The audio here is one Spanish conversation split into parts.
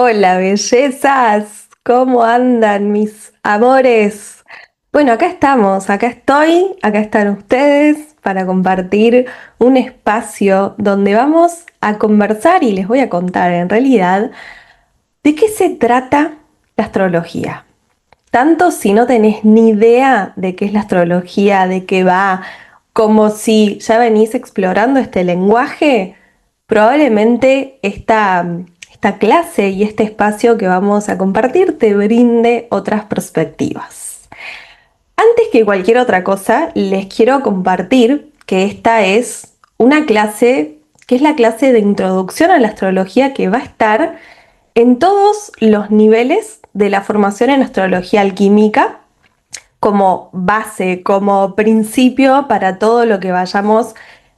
Hola, bellezas, ¿cómo andan mis amores? Bueno, acá estamos, acá estoy, acá están ustedes para compartir un espacio donde vamos a conversar y les voy a contar en realidad de qué se trata la astrología. Tanto si no tenés ni idea de qué es la astrología, de qué va, como si ya venís explorando este lenguaje, probablemente esta clase y este espacio que vamos a compartir te brinde otras perspectivas. Antes que cualquier otra cosa, les quiero compartir que esta es una clase que es la clase de introducción a la astrología que va a estar en todos los niveles de la formación en astrología alquímica como base, como principio para todo lo que vayamos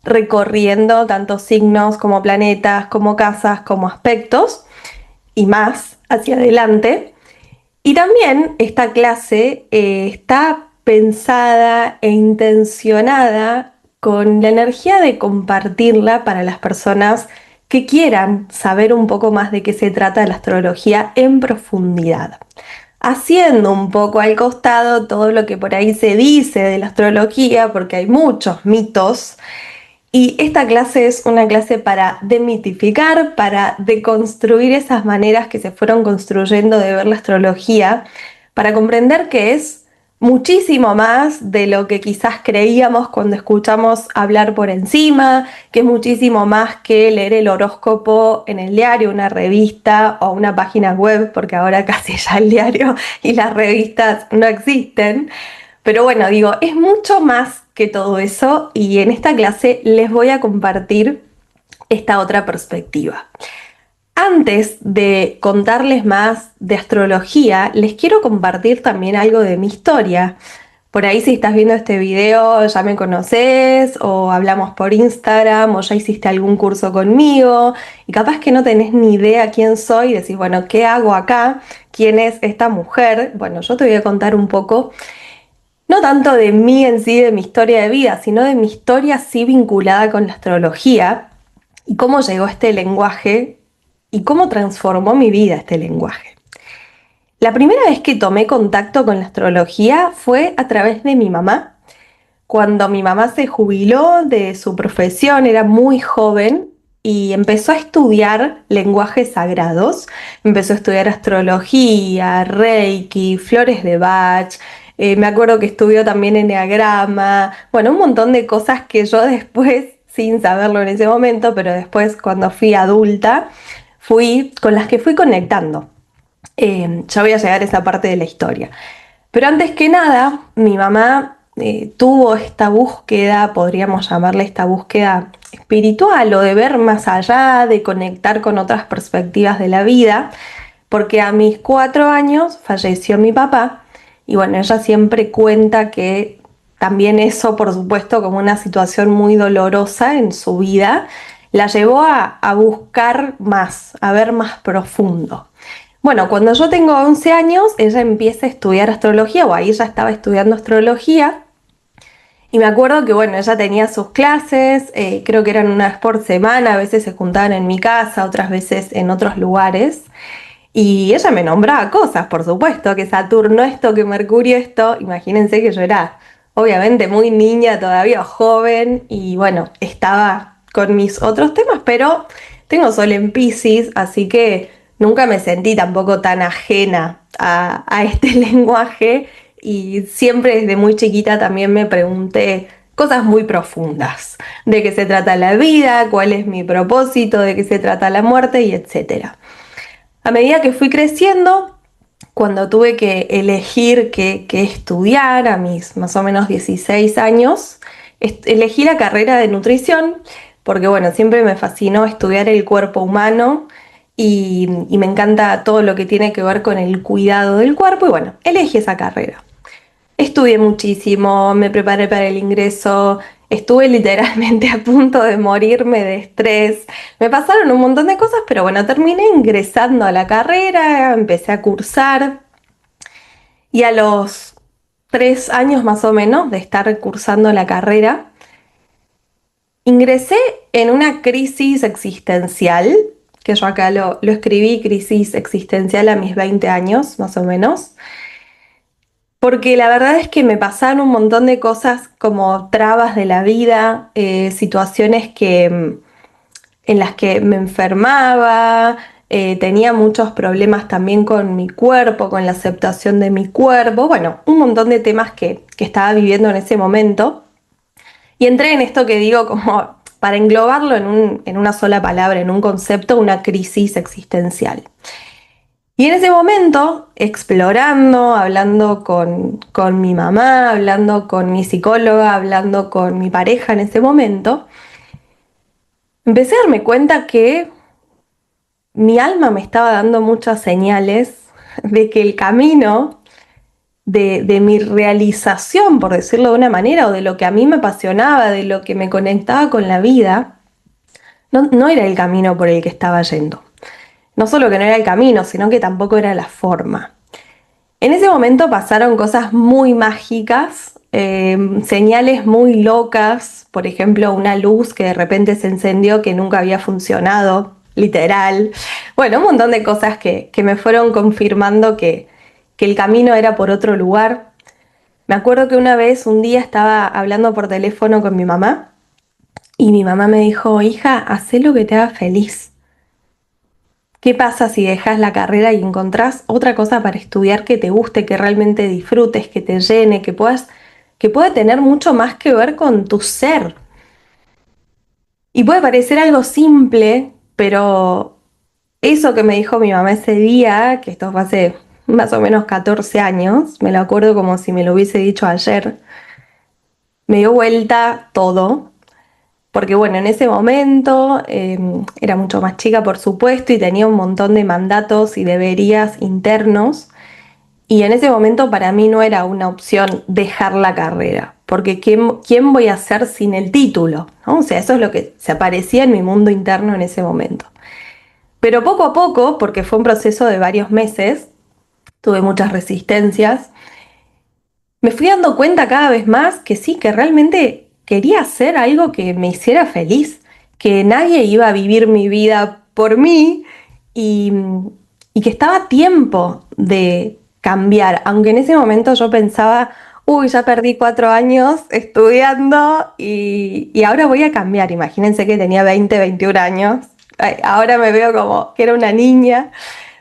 recorriendo, tanto signos como planetas, como casas, como aspectos y más hacia adelante. Y también esta clase está pensada e intencionada con la energía de compartirla para las personas que quieran saber un poco más de qué se trata la astrología en profundidad. Haciendo un poco al costado todo lo que por ahí se dice de la astrología, porque hay muchos mitos y esta clase es una clase para demitificar, para deconstruir esas maneras que se fueron construyendo de ver la astrología, para comprender que es muchísimo más de lo que quizás creíamos cuando escuchamos hablar por encima, que es muchísimo más que leer el horóscopo en el diario, una revista o una página web, porque ahora casi ya el diario y las revistas no existen. Pero bueno, digo, es mucho más que todo eso y en esta clase les voy a compartir esta otra perspectiva. Antes de contarles más de astrología, les quiero compartir también algo de mi historia. Por ahí si estás viendo este video ya me conoces o hablamos por Instagram o ya hiciste algún curso conmigo y capaz que no tenés ni idea quién soy y decís, bueno, ¿qué hago acá? ¿Quién es esta mujer? Bueno, yo te voy a contar un poco no tanto de mí en sí, de mi historia de vida, sino de mi historia sí vinculada con la astrología y cómo llegó este lenguaje y cómo transformó mi vida este lenguaje. La primera vez que tomé contacto con la astrología fue a través de mi mamá. Cuando mi mamá se jubiló de su profesión, era muy joven y empezó a estudiar lenguajes sagrados. Empezó a estudiar astrología, reiki, flores de Bach. Me acuerdo que estudió también eneagrama. Bueno, un montón de cosas que yo después, sin saberlo en ese momento, pero después cuando fui adulta, fui con las que fui conectando. Ya voy a llegar a esa parte de la historia. Pero antes que nada, mi mamá tuvo esta búsqueda, podríamos llamarle esta búsqueda espiritual o de ver más allá, de conectar con otras perspectivas de la vida, porque a mis 4 años falleció mi papá y bueno, ella siempre cuenta que también eso, por supuesto, como una situación muy dolorosa en su vida, la llevó a buscar más, a ver más profundo. Bueno, cuando yo tengo 11 años, ella empieza a estudiar astrología, o ahí ya estaba estudiando astrología, y me acuerdo que, bueno, ella tenía sus clases, creo que eran una vez por semana, a veces se juntaban en mi casa, otras veces en otros lugares, y ella me nombraba cosas, por supuesto, que Saturno esto, que Mercurio esto, imagínense que yo era obviamente muy niña todavía, joven, y bueno, estaba con mis otros temas, pero tengo Sol en Piscis, así que nunca me sentí tampoco tan ajena a este lenguaje y siempre desde muy chiquita también me pregunté cosas muy profundas, de qué se trata la vida, cuál es mi propósito, de qué se trata la muerte y etcétera. A medida que fui creciendo, cuando tuve que elegir qué estudiar a mis más o menos 16 años, elegí la carrera de nutrición porque bueno, siempre me fascinó estudiar el cuerpo humano y me encanta todo lo que tiene que ver con el cuidado del cuerpo y bueno, elegí esa carrera. Estudié muchísimo, me preparé para el ingreso, estuve literalmente a punto de morirme de estrés. Me pasaron un montón de cosas, pero bueno, terminé ingresando a la carrera, empecé a cursar y a los 3 años más o menos de estar cursando la carrera, ingresé en una crisis existencial que yo acá lo escribí, crisis existencial a mis 20 años, más o menos, porque la verdad es que me pasaron un montón de cosas como trabas de la vida, situaciones en las que me enfermaba, tenía muchos problemas también con mi cuerpo, con la aceptación de mi cuerpo, bueno, un montón de temas que estaba viviendo en ese momento. Y entré en esto que digo como para englobarlo en una sola palabra, en un concepto, una crisis existencial. Y en ese momento, explorando, hablando con mi mamá, hablando con mi psicóloga, hablando con mi pareja en ese momento, empecé a darme cuenta que mi alma me estaba dando muchas señales de que el camino de mi realización, por decirlo de una manera, o de lo que a mí me apasionaba, de lo que me conectaba con la vida, no era el camino por el que estaba yendo. No solo que no era el camino, sino que tampoco era la forma. En ese momento pasaron cosas muy mágicas, señales muy locas, por ejemplo, una luz que de repente se encendió que nunca había funcionado, literal. Bueno, un montón de cosas que me fueron confirmando que el camino era por otro lugar. Me acuerdo que una vez, un día, estaba hablando por teléfono con mi mamá y mi mamá me dijo, hija, haz lo que te haga feliz. ¿Qué pasa si dejas la carrera y encontrás otra cosa para estudiar que te guste, que realmente disfrutes, que te llene, que pueda tener mucho más que ver con tu ser? Y puede parecer algo simple, pero eso que me dijo mi mamá ese día, que esto fue hace más o menos 14 años, me lo acuerdo como si me lo hubiese dicho ayer, me dio vuelta todo. Porque bueno, en ese momento era mucho más chica, por supuesto, y tenía un montón de mandatos y deberías internos. Y en ese momento para mí no era una opción dejar la carrera, porque ¿quién voy a ser sin el título? ¿No? O sea, eso es lo que se aparecía en mi mundo interno en ese momento. Pero poco a poco, porque fue un proceso de varios meses, tuve muchas resistencias, me fui dando cuenta cada vez más que sí, que realmente quería hacer algo que me hiciera feliz, que nadie iba a vivir mi vida por mí y, y que estaba a tiempo de cambiar, aunque en ese momento yo pensaba, uy, ya perdí 4 años estudiando y ahora voy a cambiar. Imagínense que tenía 20, 21 años, ay, ahora me veo como que era una niña,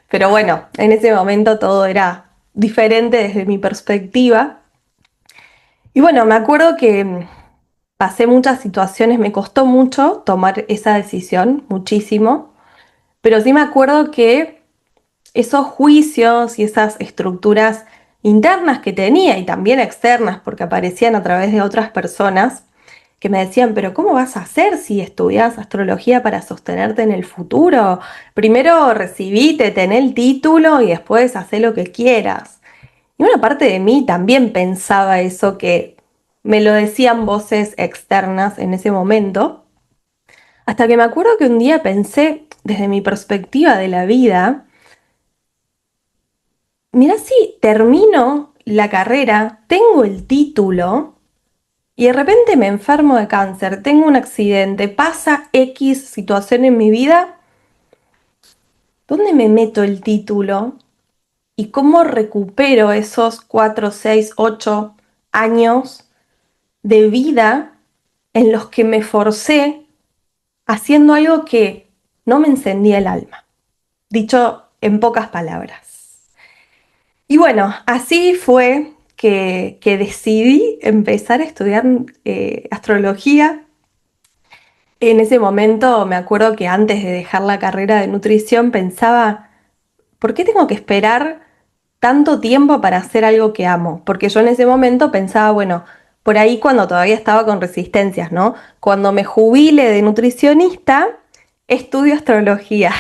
pero bueno, en ese momento todo era diferente desde mi perspectiva. Y bueno, me acuerdo que pasé muchas situaciones, me costó mucho tomar esa decisión, muchísimo, pero sí me acuerdo que esos juicios y esas estructuras internas que tenía y también externas, porque aparecían a través de otras personas, que me decían, pero ¿cómo vas a hacer si estudias astrología para sostenerte en el futuro? Primero recibite, ten el título y después haz lo que quieras. Y una parte de mí también pensaba eso, que me lo decían voces externas en ese momento, hasta que me acuerdo que un día pensé, desde mi perspectiva de la vida, mirá si termino la carrera, tengo el título y de repente me enfermo de cáncer, tengo un accidente, pasa X situación en mi vida, ¿dónde me meto el título? ¿Y cómo recupero esos 4, 6, 8 años de vida en los que me forcé haciendo algo que no me encendía el alma, dicho en pocas palabras? Y bueno, así fue que decidí empezar a estudiar astrología. En ese momento me acuerdo que antes de dejar la carrera de nutrición pensaba, ¿por qué tengo que esperar tanto tiempo para hacer algo que amo? Porque yo en ese momento pensaba, bueno, por ahí cuando todavía estaba con resistencias, ¿no? Cuando me jubile de nutricionista, estudio astrología.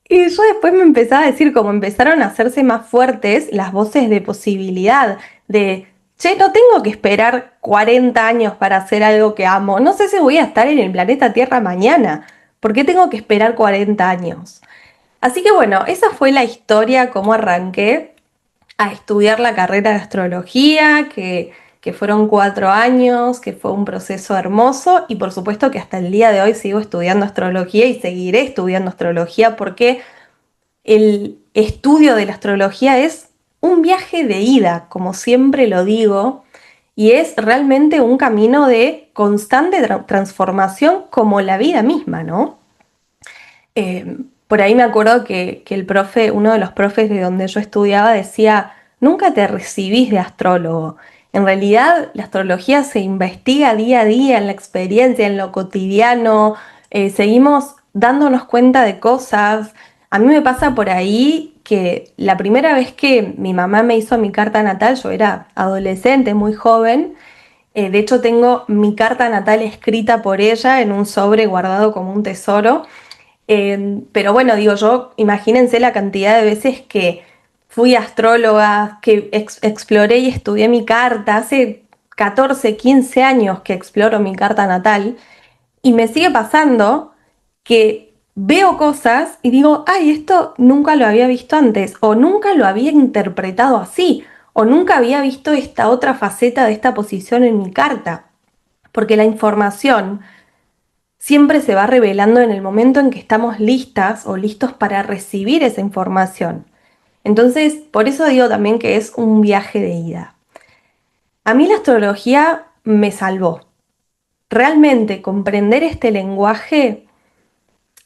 Y yo después me empezaba a decir, como empezaron a hacerse más fuertes las voces de posibilidad, de, che, no tengo que esperar 40 años para hacer algo que amo. No sé si voy a estar en el planeta Tierra mañana. ¿Por qué tengo que esperar 40 años? Así que bueno, esa fue la historia, cómo arranqué a estudiar la carrera de astrología, que que fueron 4 años, que fue un proceso hermoso y por supuesto que hasta el día de hoy sigo estudiando astrología y seguiré estudiando astrología porque el estudio de la astrología es un viaje de ida, como siempre lo digo, y es realmente un camino de constante transformación como la vida misma, ¿no? Por ahí me acuerdo que el profe, uno de los profes de donde yo estudiaba decía, nunca te recibís de astrólogo. En realidad la astrología se investiga día a día en la experiencia, en lo cotidiano, seguimos dándonos cuenta de cosas. A mí me pasa por ahí que la primera vez que mi mamá me hizo mi carta natal, yo era adolescente, muy joven, de hecho tengo mi carta natal escrita por ella en un sobre guardado como un tesoro. Pero bueno, digo yo, imagínense la cantidad de veces que fui astróloga, que exploré y estudié mi carta. Hace 14, 15 años que exploro mi carta natal y me sigue pasando que veo cosas y digo, ay, esto nunca lo había visto antes, o nunca lo había interpretado así, o nunca había visto esta otra faceta de esta posición en mi carta. Porque la información siempre se va revelando en el momento en que estamos listas o listos para recibir esa información. Entonces, por eso digo también que es un viaje de ida. A mí la astrología me salvó. Realmente comprender este lenguaje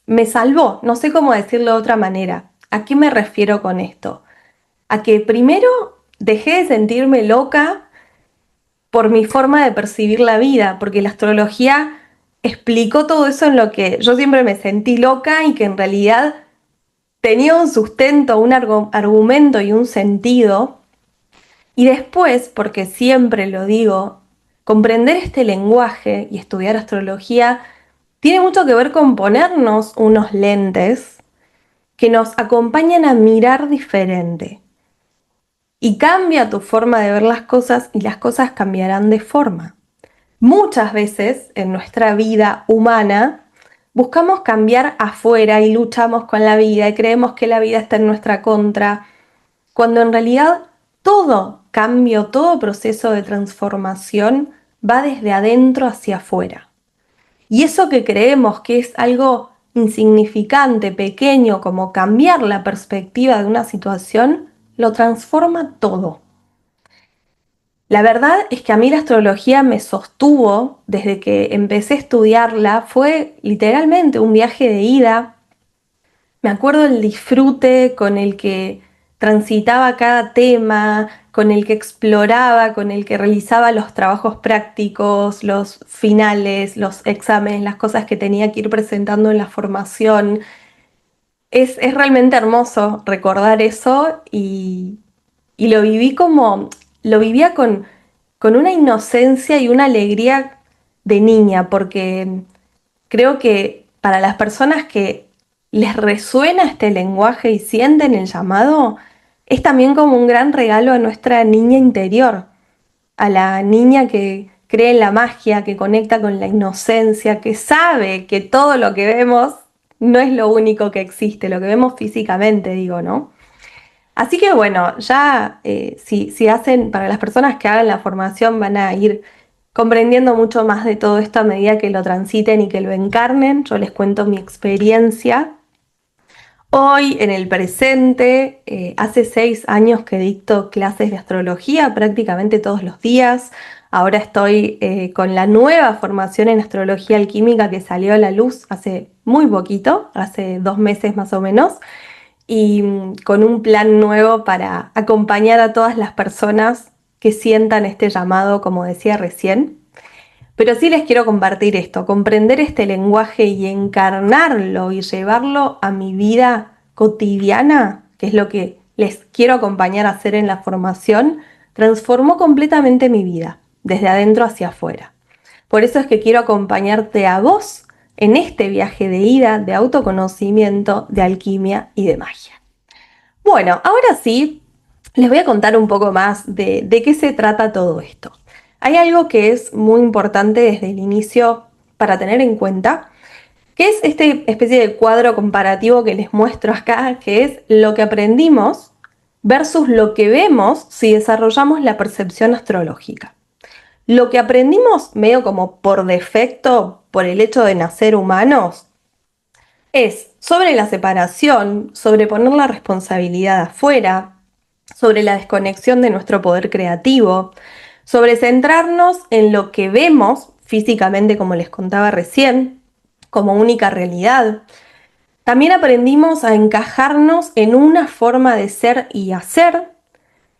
me salvó. No sé cómo decirlo de otra manera. ¿A qué me refiero con esto? A que primero dejé de sentirme loca por mi forma de percibir la vida, porque la astrología explicó todo eso en lo que yo siempre me sentí loca y que en realidad tenía un sustento, un argumento y un sentido. Y después, porque siempre lo digo, comprender este lenguaje y estudiar astrología tiene mucho que ver con ponernos unos lentes que nos acompañan a mirar diferente. Y cambia tu forma de ver las cosas y las cosas cambiarán de forma. Muchas veces en nuestra vida humana buscamos cambiar afuera y luchamos con la vida y creemos que la vida está en nuestra contra, cuando en realidad todo cambio, todo proceso de transformación va desde adentro hacia afuera. Y eso que creemos que es algo insignificante, pequeño, como cambiar la perspectiva de una situación, lo transforma todo. La verdad es que a mí la astrología me sostuvo desde que empecé a estudiarla, fue literalmente un viaje de ida. Me acuerdo el disfrute con el que transitaba cada tema, con el que exploraba, con el que realizaba los trabajos prácticos, los finales, los exámenes, las cosas que tenía que ir presentando en la formación. Es realmente hermoso recordar eso y lo viví como, lo vivía con una inocencia y una alegría de niña, porque creo que para las personas que les resuena este lenguaje y sienten el llamado, es también como un gran regalo a nuestra niña interior, a la niña que cree en la magia, que conecta con la inocencia, que sabe que todo lo que vemos no es lo único que existe, lo que vemos físicamente, digo, ¿no? Así que bueno, ya si hacen, para las personas que hagan la formación van a ir comprendiendo mucho más de todo esto a medida que lo transiten y que lo encarnen. Yo les cuento mi experiencia. Hoy, en el presente, hace 6 años que dicto clases de astrología prácticamente todos los días. Ahora estoy con la nueva formación en astrología alquímica que salió a la luz hace muy poquito, hace 2 meses más o menos, y con un plan nuevo para acompañar a todas las personas que sientan este llamado, como decía recién. Pero sí les quiero compartir esto, comprender este lenguaje y encarnarlo y llevarlo a mi vida cotidiana, que es lo que les quiero acompañar a hacer en la formación, transformó completamente mi vida, desde adentro hacia afuera. Por eso es que quiero acompañarte a vos en este viaje de ida, de autoconocimiento, de alquimia y de magia. Bueno, ahora sí, les voy a contar un poco más de qué se trata todo esto. Hay algo que es muy importante desde el inicio para tener en cuenta, que es esta especie de cuadro comparativo que les muestro acá, que es lo que aprendimos versus lo que vemos si desarrollamos la percepción astrológica. Lo que aprendimos medio como por defecto, por el hecho de nacer humanos, es sobre la separación, sobre poner la responsabilidad afuera, sobre la desconexión de nuestro poder creativo, sobre centrarnos en lo que vemos físicamente, como les contaba recién, como única realidad. También aprendimos a encajarnos en una forma de ser y hacer.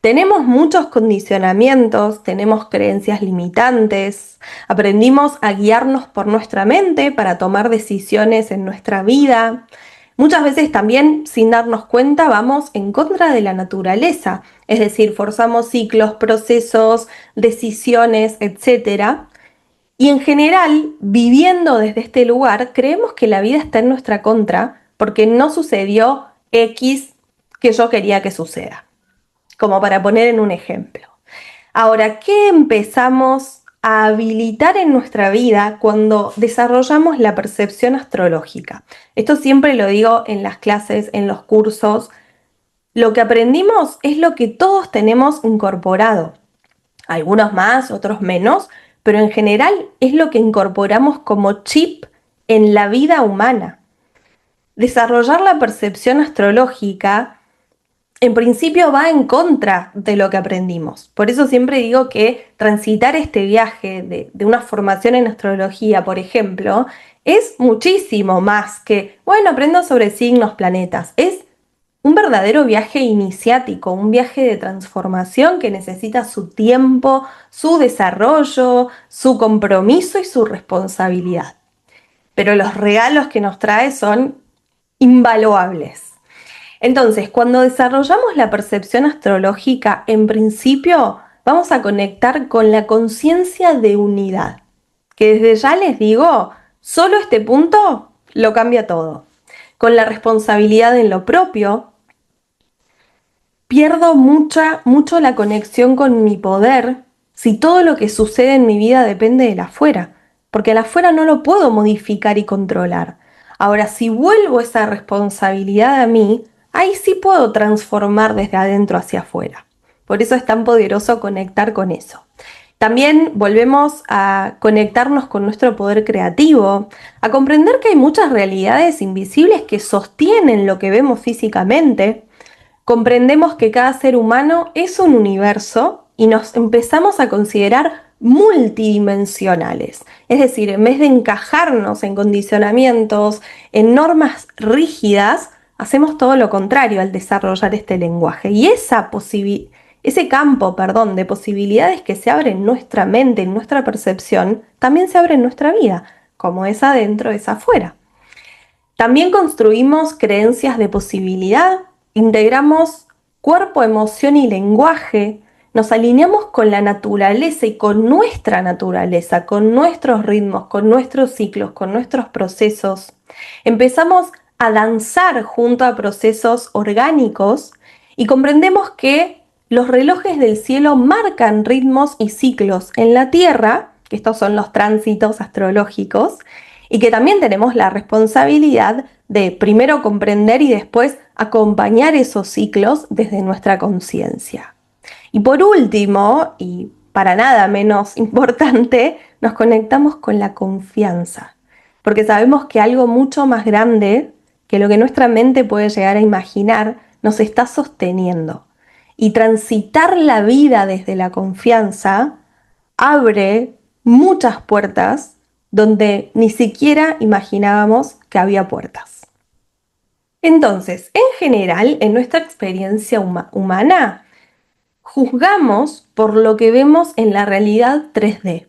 Tenemos muchos condicionamientos, tenemos creencias limitantes, aprendimos a guiarnos por nuestra mente para tomar decisiones en nuestra vida. Muchas veces también, sin darnos cuenta, vamos en contra de la naturaleza, es decir, forzamos ciclos, procesos, decisiones, etc. Y en general, viviendo desde este lugar, creemos que la vida está en nuestra contra porque no sucedió X que yo quería que suceda, como para poner en un ejemplo. Ahora, ¿qué empezamos a habilitar en nuestra vida cuando desarrollamos la percepción astrológica? Esto siempre lo digo en las clases, en los cursos. Lo que aprendimos es lo que todos tenemos incorporado. Algunos más, otros menos, pero en general es lo que incorporamos como chip en la vida humana. Desarrollar la percepción astrológica en principio va en contra de lo que aprendimos. Por eso siempre digo que transitar este viaje de una formación en astrología, por ejemplo, es muchísimo más que, bueno, aprendo sobre signos, planetas. Es un verdadero viaje iniciático, un viaje de transformación que necesita su tiempo, su desarrollo, su compromiso y su responsabilidad. Pero los regalos que nos trae son invaluables. Entonces, cuando desarrollamos la percepción astrológica, en principio vamos a conectar con la conciencia de unidad, que desde ya les digo, solo este punto lo cambia todo. Con la responsabilidad en lo propio, pierdo mucho la conexión con mi poder si todo lo que sucede en mi vida depende del afuera, porque el afuera no lo puedo modificar y controlar. Ahora, si vuelvo esa responsabilidad a mí, ahí sí puedo transformar desde adentro hacia afuera. Por eso es tan poderoso conectar con eso. También volvemos a conectarnos con nuestro poder creativo, a comprender que hay muchas realidades invisibles que sostienen lo que vemos físicamente. Comprendemos que cada ser humano es un universo y nos empezamos a considerar multidimensionales. Es decir, en vez de encajarnos en condicionamientos, en normas rígidas, hacemos todo lo contrario al desarrollar este lenguaje. Y ese campo, de posibilidades que se abre en nuestra mente, en nuestra percepción, también se abre en nuestra vida, como es adentro, es afuera. También construimos creencias de posibilidad, integramos cuerpo, emoción y lenguaje, nos alineamos con la naturaleza y con nuestra naturaleza, con nuestros ritmos, con nuestros ciclos, con nuestros procesos. Empezamos a danzar junto a procesos orgánicos y comprendemos que los relojes del cielo marcan ritmos y ciclos en la Tierra, que estos son los tránsitos astrológicos, y que también tenemos la responsabilidad de primero comprender y después acompañar esos ciclos desde nuestra conciencia. Y por último, y para nada menos importante, nos conectamos con la confianza, porque sabemos que algo mucho más grande que lo que nuestra mente puede llegar a imaginar nos está sosteniendo. Y transitar la vida desde la confianza abre muchas puertas donde ni siquiera imaginábamos que había puertas. Entonces, en general, en nuestra experiencia humana, juzgamos por lo que vemos en la realidad 3D.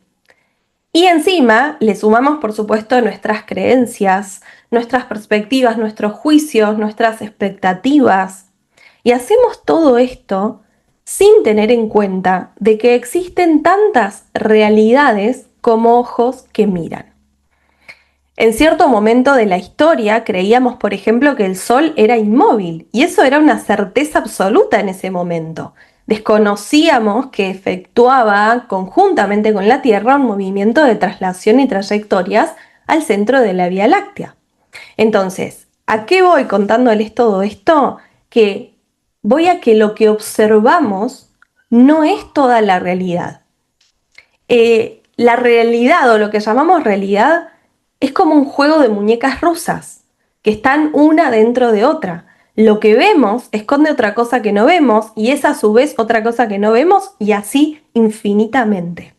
Y encima le sumamos, por supuesto, nuestras creencias, nuestras perspectivas, nuestros juicios, nuestras expectativas. Y hacemos todo esto sin tener en cuenta de que existen tantas realidades como ojos que miran. En cierto momento de la historia creíamos, por ejemplo, que el Sol era inmóvil, y eso era una certeza absoluta en ese momento. Desconocíamos que efectuaba conjuntamente con la Tierra un movimiento de traslación y trayectorias al centro de la Vía Láctea. Entonces, ¿a qué voy contándoles todo esto? Que voy a que lo que observamos no es toda la realidad. La realidad o lo que llamamos realidad es como un juego de muñecas rusas que están una dentro de otra. Lo que vemos esconde otra cosa que no vemos y es a su vez otra cosa que no vemos y así infinitamente.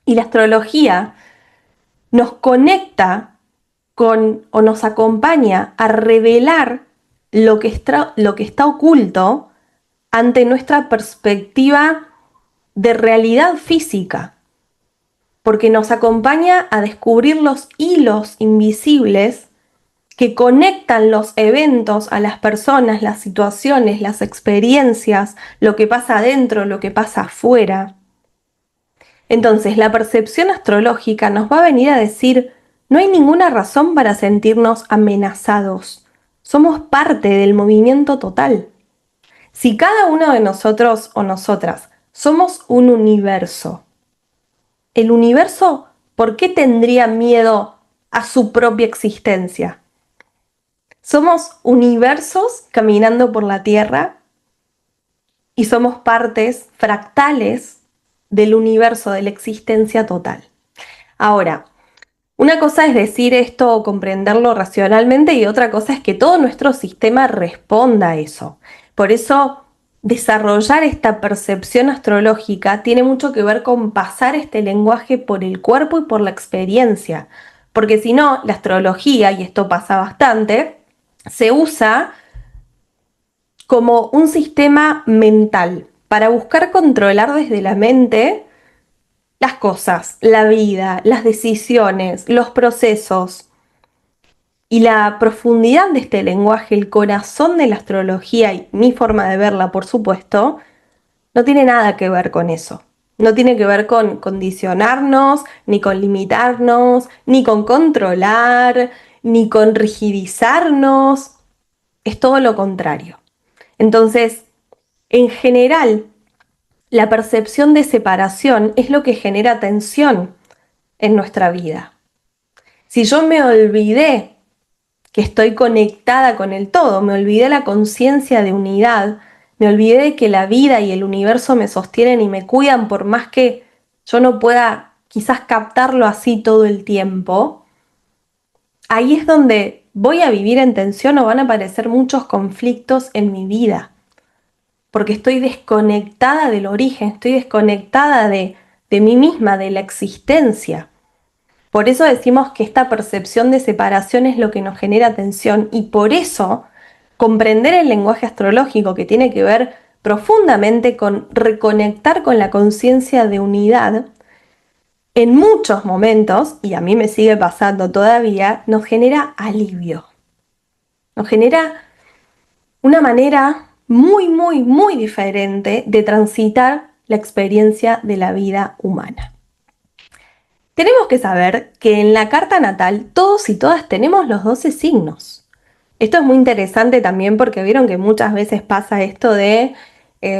Y la astrología nos conecta con o nos acompaña a revelar lo que está oculto ante nuestra perspectiva de realidad física, porque nos acompaña a descubrir los hilos invisibles que conectan los eventos a las personas, las situaciones, las experiencias, lo que pasa adentro, lo que pasa afuera. Entonces, la percepción astrológica nos va a venir a decir, no hay ninguna razón para sentirnos amenazados. Somos parte del movimiento total. Si cada uno de nosotros o nosotras somos un universo, el universo, ¿por qué tendría miedo a su propia existencia? Somos universos caminando por la Tierra y somos partes fractales del universo, de la existencia total. Ahora, una cosa es decir esto o comprenderlo racionalmente y otra cosa es que todo nuestro sistema responda a eso. Por eso, desarrollar esta percepción astrológica tiene mucho que ver con pasar este lenguaje por el cuerpo y por la experiencia. Porque si no, la astrología, y esto pasa bastante, se usa como un sistema mental para buscar controlar desde la mente las cosas, la vida, las decisiones, los procesos. Y la profundidad de este lenguaje, el corazón de la astrología y mi forma de verla, por supuesto, no tiene nada que ver con eso. No tiene que ver con condicionarnos, ni con limitarnos, ni con controlar, ni con rigidizarnos. Es todo lo contrario. Entonces, en general, la percepción de separación es lo que genera tensión en nuestra vida. Si yo me olvidé que estoy conectada con el todo, me olvidé la conciencia de unidad, me olvidé de que la vida y el universo me sostienen y me cuidan por más que yo no pueda quizás captarlo así todo el tiempo, ahí es donde voy a vivir en tensión o van a aparecer muchos conflictos en mi vida, porque estoy desconectada del origen, estoy desconectada de mí misma, de la existencia. Por eso decimos que esta percepción de separación es lo que nos genera tensión y por eso comprender el lenguaje astrológico que tiene que ver profundamente con reconectar con la conciencia de unidad, en muchos momentos, y a mí me sigue pasando todavía, nos genera alivio. Nos genera una manera muy, muy, muy diferente de transitar la experiencia de la vida humana. Tenemos que saber que en la carta natal todos y todas tenemos los 12 signos. Esto es muy interesante también porque vieron que muchas veces pasa esto de,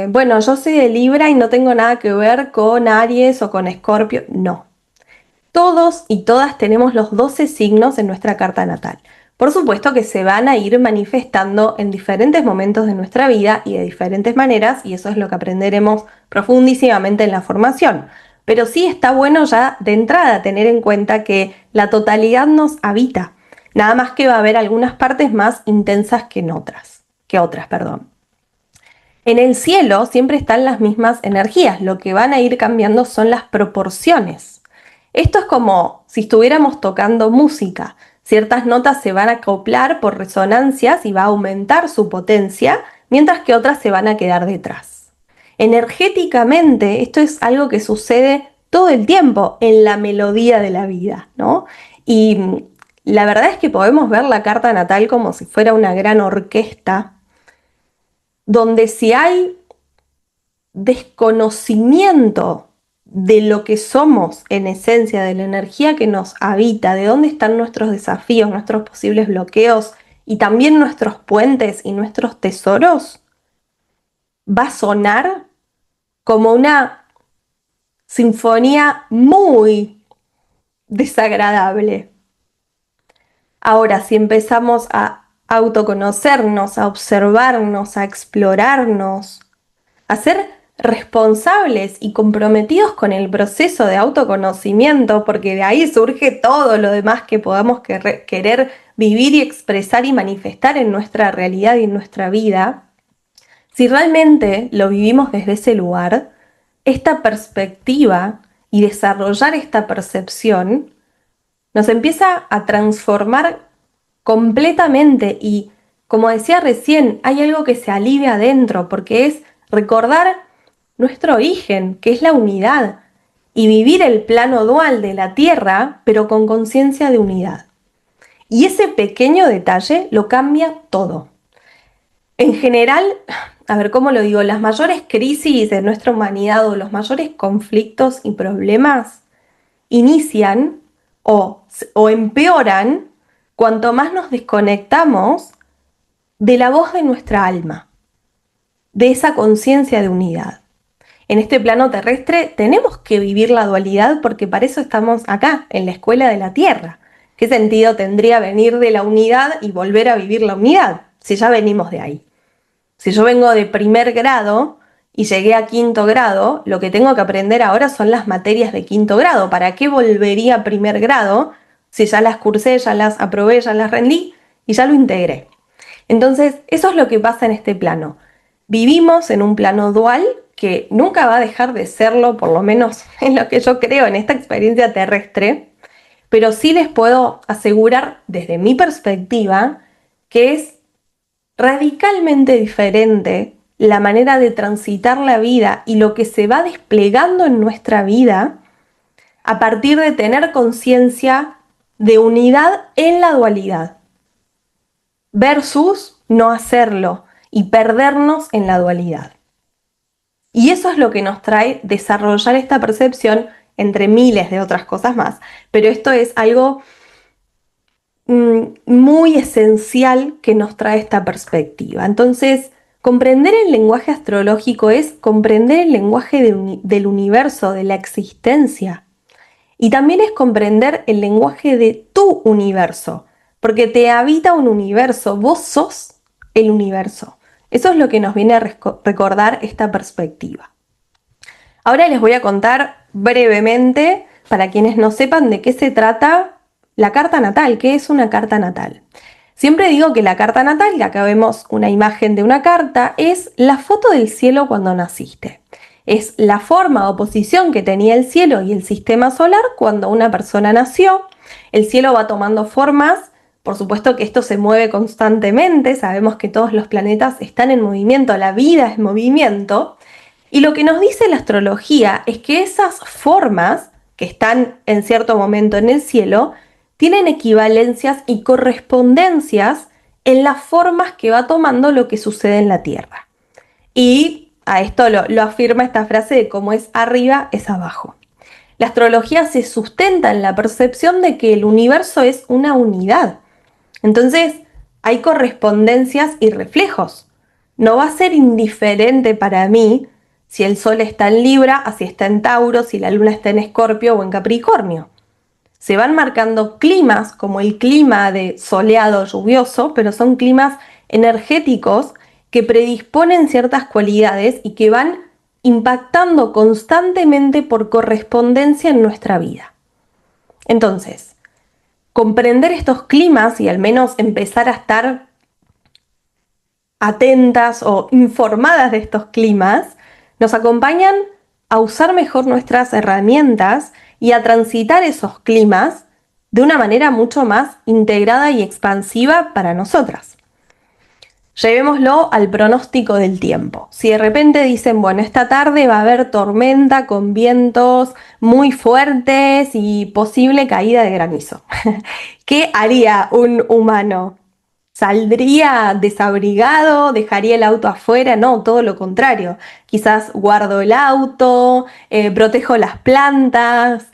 bueno, yo soy de Libra y no tengo nada que ver con Aries o con Escorpio. No. Todos y todas tenemos los 12 signos en nuestra carta natal. Por supuesto que se van a ir manifestando en diferentes momentos de nuestra vida y de diferentes maneras, y eso es lo que aprenderemos profundísimamente en la formación. Pero sí está bueno ya de entrada tener en cuenta que la totalidad nos habita. Nada más que va a haber algunas partes más intensas que en otras, perdón. En el cielo siempre están las mismas energías, lo que van a ir cambiando son las proporciones. Esto es como si estuviéramos tocando música. Ciertas notas se van a acoplar por resonancias y va a aumentar su potencia, mientras que otras se van a quedar detrás. Energéticamente, esto es algo que sucede todo el tiempo en la melodía de la vida, ¿no? Y la verdad es que podemos ver la carta natal como si fuera una gran orquesta, donde si hay desconocimiento de lo que somos en esencia, de la energía que nos habita, de dónde están nuestros desafíos, nuestros posibles bloqueos y también nuestros puentes y nuestros tesoros, va a sonar como una sinfonía muy desagradable. Ahora, si empezamos a autoconocernos, a observarnos, a explorarnos, a ser responsables y comprometidos con el proceso de autoconocimiento, porque de ahí surge todo lo demás que podamos querer vivir y expresar y manifestar en nuestra realidad y en nuestra vida, si realmente lo vivimos desde ese lugar, esta perspectiva y desarrollar esta percepción nos empieza a transformar completamente y, como decía recién, hay algo que se alivia adentro, porque es recordar nuestro origen, que es la unidad, y vivir el plano dual de la Tierra, pero con conciencia de unidad. Y ese pequeño detalle lo cambia todo. En general, a ver cómo lo digo, las mayores crisis de nuestra humanidad o los mayores conflictos y problemas inician o empeoran cuanto más nos desconectamos de la voz de nuestra alma, de esa conciencia de unidad. En este plano terrestre tenemos que vivir la dualidad porque para eso estamos acá, en la escuela de la Tierra. ¿Qué sentido tendría venir de la unidad y volver a vivir la unidad si ya venimos de ahí? Si yo vengo de primer grado y llegué a quinto grado, lo que tengo que aprender ahora son las materias de quinto grado. ¿Para qué volvería a primer grado si ya las cursé, ya las aprobé, ya las rendí y ya lo integré? Entonces, eso es lo que pasa en este plano. Vivimos en un plano dual que nunca va a dejar de serlo, por lo menos en lo que yo creo en esta experiencia terrestre, pero sí les puedo asegurar desde mi perspectiva que es radicalmente diferente la manera de transitar la vida y lo que se va desplegando en nuestra vida a partir de tener conciencia de unidad en la dualidad versus no hacerlo y perdernos en la dualidad. Y eso es lo que nos trae desarrollar esta percepción entre miles de otras cosas más. Pero esto es algo muy esencial que nos trae esta perspectiva. Entonces, comprender el lenguaje astrológico es comprender el lenguaje del universo, de la existencia. Y también es comprender el lenguaje de tu universo, porque te habita un universo, vos sos el universo. Eso es lo que nos viene a recordar esta perspectiva. Ahora les voy a contar brevemente, para quienes no sepan de qué se trata, la carta natal. ¿Qué es una carta natal? Siempre digo que la carta natal, y acá vemos una imagen de una carta, es la foto del cielo cuando naciste. Es la forma o posición que tenía el cielo y el sistema solar cuando una persona nació. El cielo va tomando formas, por supuesto que esto se mueve constantemente, sabemos que todos los planetas están en movimiento, la vida es movimiento. Y lo que nos dice la astrología es que esas formas que están en cierto momento en el cielo tienen equivalencias y correspondencias en las formas que va tomando lo que sucede en la Tierra. Y a esto lo afirma esta frase de cómo es arriba es abajo. La astrología se sustenta en la percepción de que el universo es una unidad. Entonces, hay correspondencias y reflejos. No va a ser indiferente para mí si el Sol está en Libra, a si está en Tauro, si la Luna está en Escorpio o en Capricornio. Se van marcando climas, como el clima de soleado, lluvioso, pero son climas energéticos que predisponen ciertas cualidades y que van impactando constantemente por correspondencia en nuestra vida. Entonces, comprender estos climas y al menos empezar a estar atentas o informadas de estos climas, nos acompañan a usar mejor nuestras herramientas y a transitar esos climas de una manera mucho más integrada y expansiva para nosotras. Llevémoslo al pronóstico del tiempo. Si de repente dicen, bueno, esta tarde va a haber tormenta con vientos muy fuertes y posible caída de granizo. ¿Qué haría un humano? ¿Saldría desabrigado? ¿Dejaría el auto afuera? No, todo lo contrario. Quizás guardo el auto, protejo las plantas,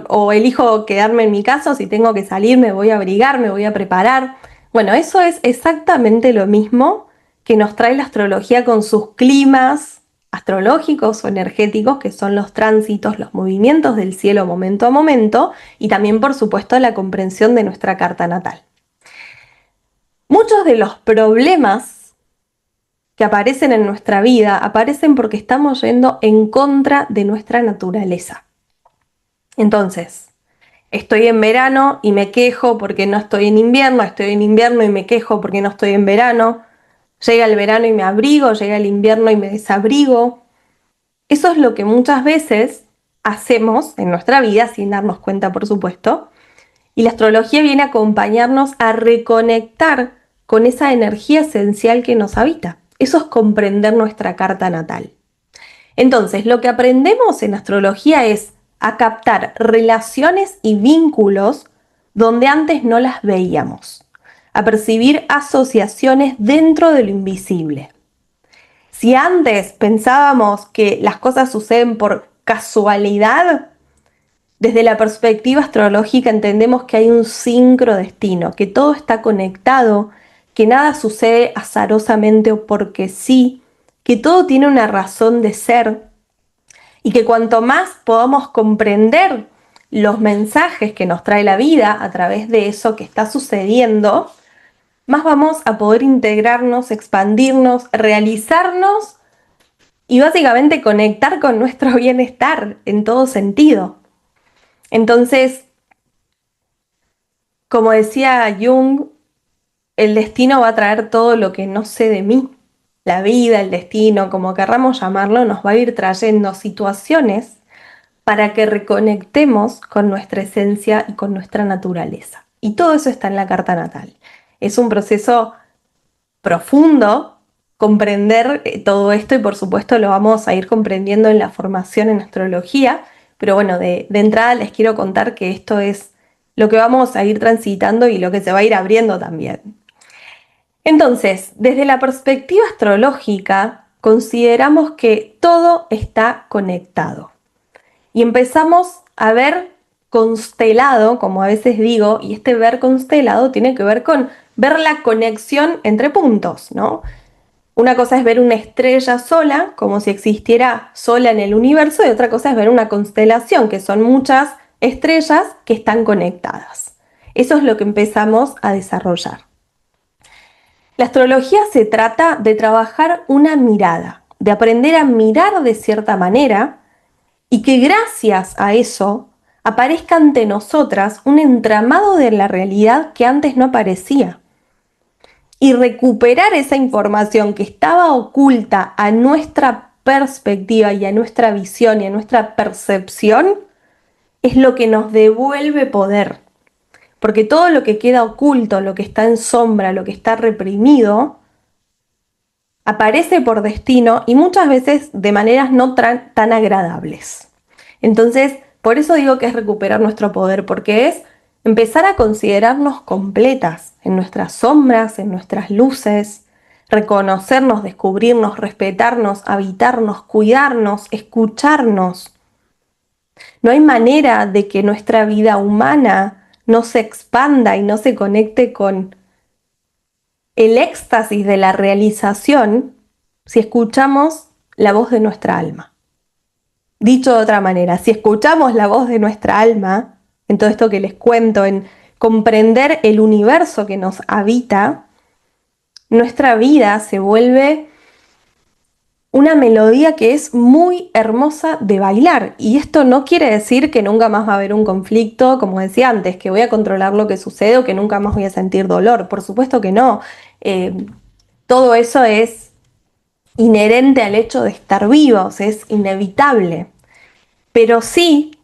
o elijo quedarme en mi casa. Si tengo que salir, me voy a abrigar, me voy a preparar. Bueno, eso es exactamente lo mismo que nos trae la astrología con sus climas astrológicos o energéticos, que son los tránsitos, los movimientos del cielo momento a momento, y también, por supuesto, la comprensión de nuestra carta natal. Muchos de los problemas que aparecen en nuestra vida aparecen porque estamos yendo en contra de nuestra naturaleza. Entonces, estoy en verano y me quejo porque no estoy en invierno, estoy en invierno y me quejo porque no estoy en verano, llega el verano y me abrigo, llega el invierno y me desabrigo. Eso es lo que muchas veces hacemos en nuestra vida sin darnos cuenta, por supuesto, y la astrología viene a acompañarnos a reconectar con esa energía esencial que nos habita. Eso es comprender nuestra carta natal. Entonces, lo que aprendemos en astrología es a captar relaciones y vínculos donde antes no las veíamos, a percibir asociaciones dentro de lo invisible. Si antes pensábamos que las cosas suceden por casualidad, desde la perspectiva astrológica entendemos que hay un sincrodestino, que todo está conectado, que nada sucede azarosamente o porque sí, que todo tiene una razón de ser y que cuanto más podamos comprender los mensajes que nos trae la vida a través de eso que está sucediendo, más vamos a poder integrarnos, expandirnos, realizarnos y básicamente conectar con nuestro bienestar en todo sentido. Entonces, como decía Jung, el destino va a traer todo lo que no sé de mí. La vida, el destino, como querramos llamarlo, nos va a ir trayendo situaciones para que reconectemos con nuestra esencia y con nuestra naturaleza. Y todo eso está en la carta natal. Es un proceso profundo comprender todo esto y por supuesto lo vamos a ir comprendiendo en la formación en astrología, pero bueno, de entrada les quiero contar que esto es lo que vamos a ir transitando y lo que se va a ir abriendo también. Entonces, desde la perspectiva astrológica, consideramos que todo está conectado y empezamos a ver constelado, como a veces digo, y este ver constelado tiene que ver con ver la conexión entre puntos, ¿no? Una cosa es ver una estrella sola, como si existiera sola en el universo, y otra cosa es ver una constelación, que son muchas estrellas que están conectadas. Eso es lo que empezamos a desarrollar. La astrología se trata de trabajar una mirada, de aprender a mirar de cierta manera y que gracias a eso aparezca ante nosotras un entramado de la realidad que antes no aparecía. Y recuperar esa información que estaba oculta a nuestra perspectiva y a nuestra visión y a nuestra percepción es lo que nos devuelve poder. Porque todo lo que queda oculto, lo que está en sombra, lo que está reprimido, aparece por destino y muchas veces de maneras no tan agradables. Entonces, por eso digo que es recuperar nuestro poder, porque es empezar a considerarnos completas en nuestras sombras, en nuestras luces, reconocernos, descubrirnos, respetarnos, habitarnos, cuidarnos, escucharnos. No hay manera de que nuestra vida humana no se expanda y no se conecte con el éxtasis de la realización si escuchamos la voz de nuestra alma. Dicho de otra manera, si escuchamos la voz de nuestra alma, en todo esto que les cuento, en comprender el universo que nos habita, nuestra vida se vuelve una melodía que es muy hermosa de bailar. Y esto no quiere decir que nunca más va a haber un conflicto, como decía antes, que voy a controlar lo que sucede o que nunca más voy a sentir dolor. Por supuesto que no. Todo eso es inherente al hecho de estar vivos, es inevitable. Pero sí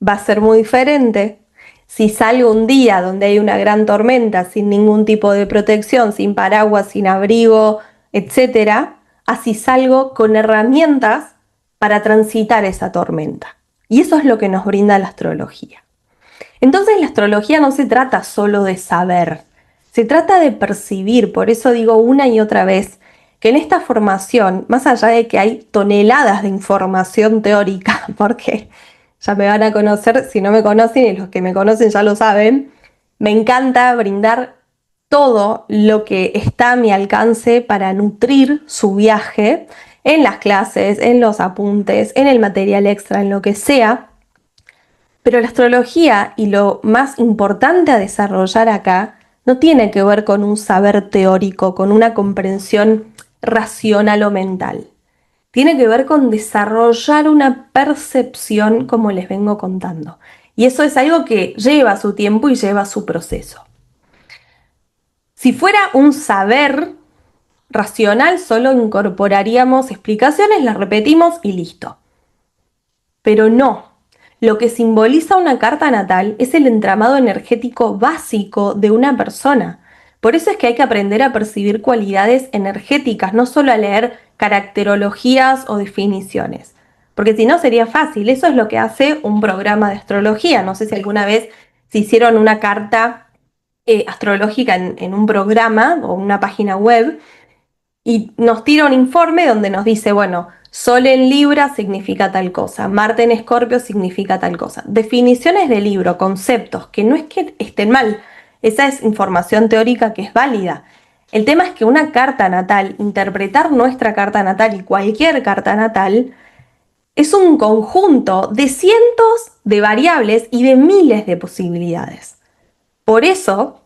va a ser muy diferente si salgo un día donde hay una gran tormenta sin ningún tipo de protección, sin paraguas, sin abrigo, etcétera, así salgo con herramientas para transitar esa tormenta. Y eso es lo que nos brinda la astrología. Entonces la astrología no se trata solo de saber, se trata de percibir. Por eso digo una y otra vez que en esta formación, más allá de que hay toneladas de información teórica, porque ya me van a conocer, si no me conocen y los que me conocen ya lo saben, me encanta brindar todo lo que está a mi alcance para nutrir su viaje en las clases, en los apuntes, en el material extra, en lo que sea. Pero la astrología y lo más importante a desarrollar acá no tiene que ver con un saber teórico, con una comprensión racional o mental. Tiene que ver con desarrollar una percepción, como les vengo contando. Y eso es algo que lleva su tiempo y lleva su proceso. Si fuera un saber racional, solo incorporaríamos explicaciones, las repetimos y listo. Pero no. Lo que simboliza una carta natal es el entramado energético básico de una persona. Por eso es que hay que aprender a percibir cualidades energéticas, no solo a leer caracterologías o definiciones. Porque si no sería fácil. Eso es lo que hace un programa de astrología. No sé si alguna vez se hicieron una carta astrológica en un programa o una página web y nos tira un informe donde nos dice, bueno, Sol en Libra significa tal cosa, Marte en Escorpio significa tal cosa. Definiciones de libro, conceptos, que no es que estén mal, esa es información teórica que es válida. El tema es que una carta natal, interpretar nuestra carta natal y cualquier carta natal, es un conjunto de cientos de variables y de miles de posibilidades. Por eso,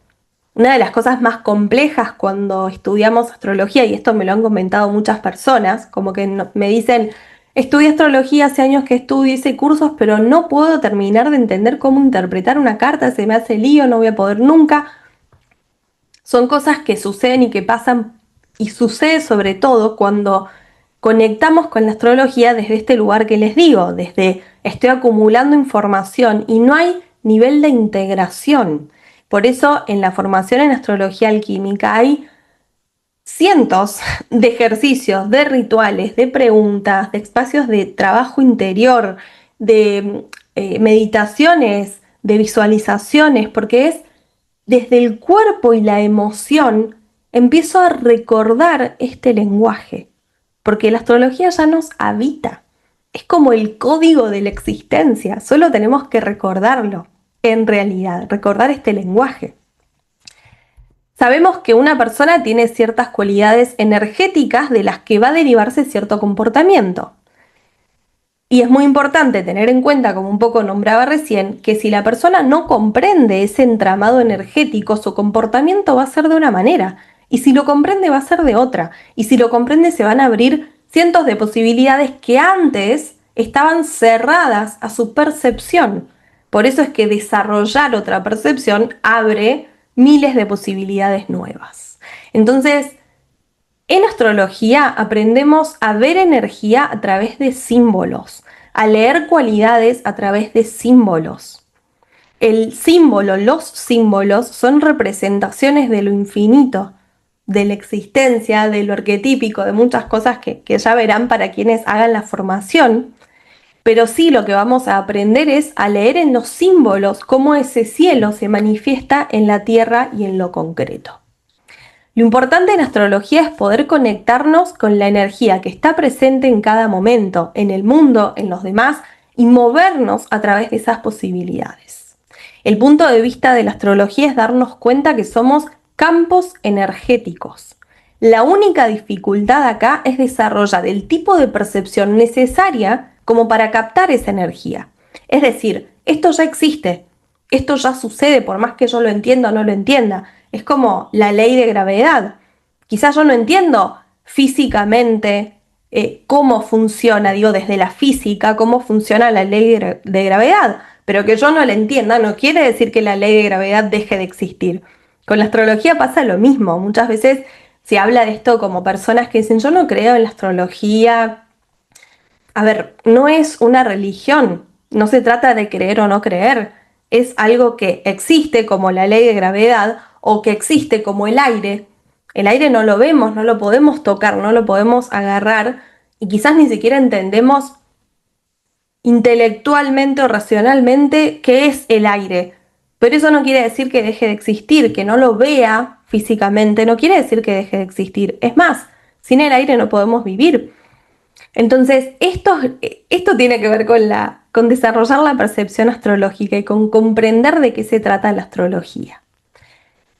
una de las cosas más complejas cuando estudiamos astrología, y esto me lo han comentado muchas personas, como que me dicen, estudié astrología, hace años que estudio, hice cursos, pero no puedo terminar de entender cómo interpretar una carta, se me hace lío, no voy a poder nunca. Son cosas que suceden y que pasan, y sucede sobre todo cuando conectamos con la astrología desde este lugar que les digo, desde estoy acumulando información y no hay nivel de integración. Por eso en la formación en astrología alquímica hay cientos de ejercicios, de rituales, de preguntas, de espacios de trabajo interior, de meditaciones, de visualizaciones, porque es desde el cuerpo y la emoción empiezo a recordar este lenguaje, porque la astrología ya nos habita. Es como el código de la existencia, solo tenemos que recordarlo, en realidad, recordar este lenguaje. Sabemos que una persona tiene ciertas cualidades energéticas de las que va a derivarse cierto comportamiento. Y es muy importante tener en cuenta, como un poco nombraba recién, que si la persona no comprende ese entramado energético, su comportamiento va a ser de una manera. Y si lo comprende, va a ser de otra. Y si lo comprende, se van a abrir cientos de posibilidades que antes estaban cerradas a su percepción. Por eso es que desarrollar otra percepción abre miles de posibilidades nuevas. Entonces, en astrología aprendemos a ver energía a través de símbolos, a leer cualidades a través de símbolos. El símbolo, los símbolos son representaciones de lo infinito, de la existencia, de lo arquetípico, de muchas cosas que ya verán para quienes hagan la formación. Pero sí, lo que vamos a aprender es a leer en los símbolos cómo ese cielo se manifiesta en la tierra y en lo concreto. Lo importante en astrología es poder conectarnos con la energía que está presente en cada momento, en el mundo, en los demás, y movernos a través de esas posibilidades. El punto de vista de la astrología es darnos cuenta que somos campos energéticos. La única dificultad acá es desarrollar el tipo de percepción necesaria como para captar esa energía. Es decir, esto ya existe, esto ya sucede, por más que yo lo entienda o no lo entienda. Es como la ley de gravedad. Quizás yo no entiendo físicamente cómo funciona, digo, desde la física, cómo funciona la ley de gravedad. Pero que yo no la entienda no quiere decir que la ley de gravedad deje de existir. Con la astrología pasa lo mismo. Muchas veces se habla de esto como personas que dicen, yo no creo en la astrología. A ver, no es una religión. No se trata de creer o no creer. Es algo que existe como la ley de gravedad o que existe como el aire. El aire no lo vemos, no lo podemos tocar, no lo podemos agarrar y quizás ni siquiera entendemos intelectualmente o racionalmente qué es el aire. Pero eso no quiere decir que deje de existir, que no lo vea físicamente, no quiere decir que deje de existir. Es más, sin el aire no podemos vivir. Entonces, esto tiene que ver con desarrollar la percepción astrológica y con comprender de qué se trata la astrología.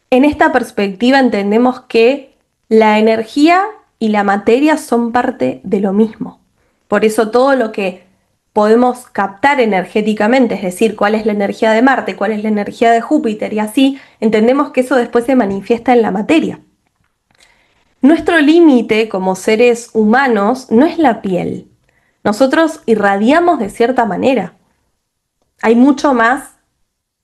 En esta perspectiva entendemos que la energía y la materia son parte de lo mismo. Por eso todo lo que podemos captar energéticamente, es decir, cuál es la energía de Marte, cuál es la energía de Júpiter y así, entendemos que eso después se manifiesta en la materia. Nuestro límite como seres humanos no es la piel. Nosotros irradiamos de cierta manera. Hay mucho más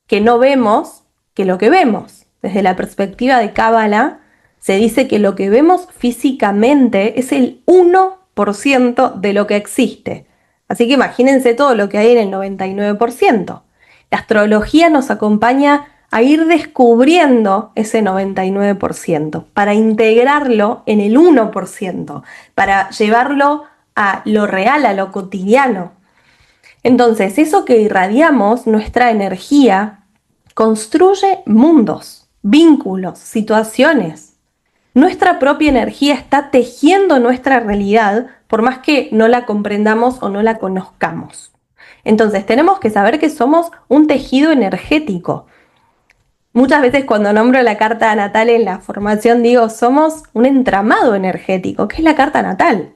que no vemos que lo que vemos. Desde la perspectiva de Cábala, se dice que lo que vemos físicamente es el 1% de lo que existe. Así que imagínense todo lo que hay en el 99%. La astrología nos acompaña a ir descubriendo ese 99%, para integrarlo en el 1%, para llevarlo a lo real, a lo cotidiano. Entonces, eso que irradiamos, nuestra energía, construye mundos, vínculos, situaciones. Nuestra propia energía está tejiendo nuestra realidad, por más que no la comprendamos o no la conozcamos. Entonces, tenemos que saber que somos un tejido energético. Muchas veces cuando nombro la carta natal en la formación digo, somos un entramado energético, que es la carta natal.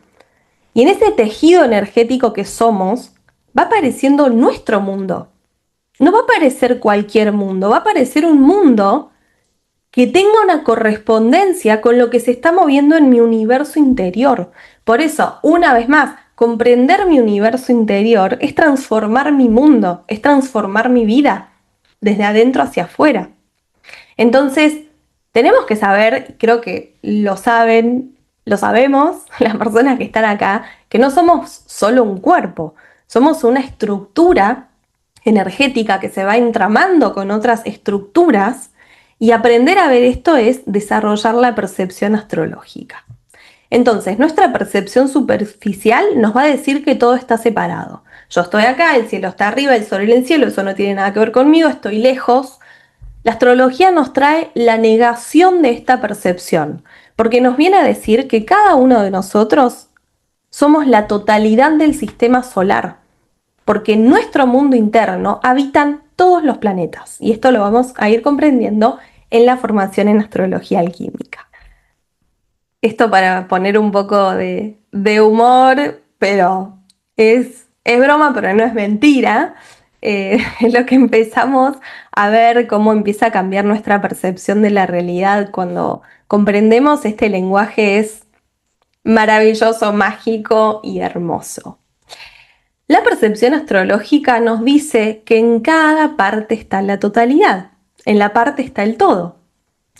Y en ese tejido energético que somos, va apareciendo nuestro mundo. No va a aparecer cualquier mundo, va a aparecer un mundo que tenga una correspondencia con lo que se está moviendo en mi universo interior. Por eso, una vez más, comprender mi universo interior es transformar mi mundo, es transformar mi vida, desde adentro hacia afuera. Entonces, tenemos que saber, creo que lo saben, lo sabemos las personas que están acá, que no somos solo un cuerpo, somos una estructura energética que se va entramando con otras estructuras, y aprender a ver esto es desarrollar la percepción astrológica. Entonces, nuestra percepción superficial nos va a decir que todo está separado. Yo estoy acá, el cielo está arriba, el sol en el cielo, eso no tiene nada que ver conmigo, estoy lejos. La astrología nos trae la negación de esta percepción, porque nos viene a decir que cada uno de nosotros somos la totalidad del sistema solar, porque en nuestro mundo interno habitan todos los planetas, y esto lo vamos a ir comprendiendo en la formación en astrología alquímica. Esto para poner un poco de humor, pero es broma, pero no es mentira. Es lo que empezamos a ver cómo empieza a cambiar nuestra percepción de la realidad cuando comprendemos este lenguaje. Es maravilloso, mágico y hermoso. La percepción astrológica nos dice que en cada parte está la totalidad, en la parte está el todo.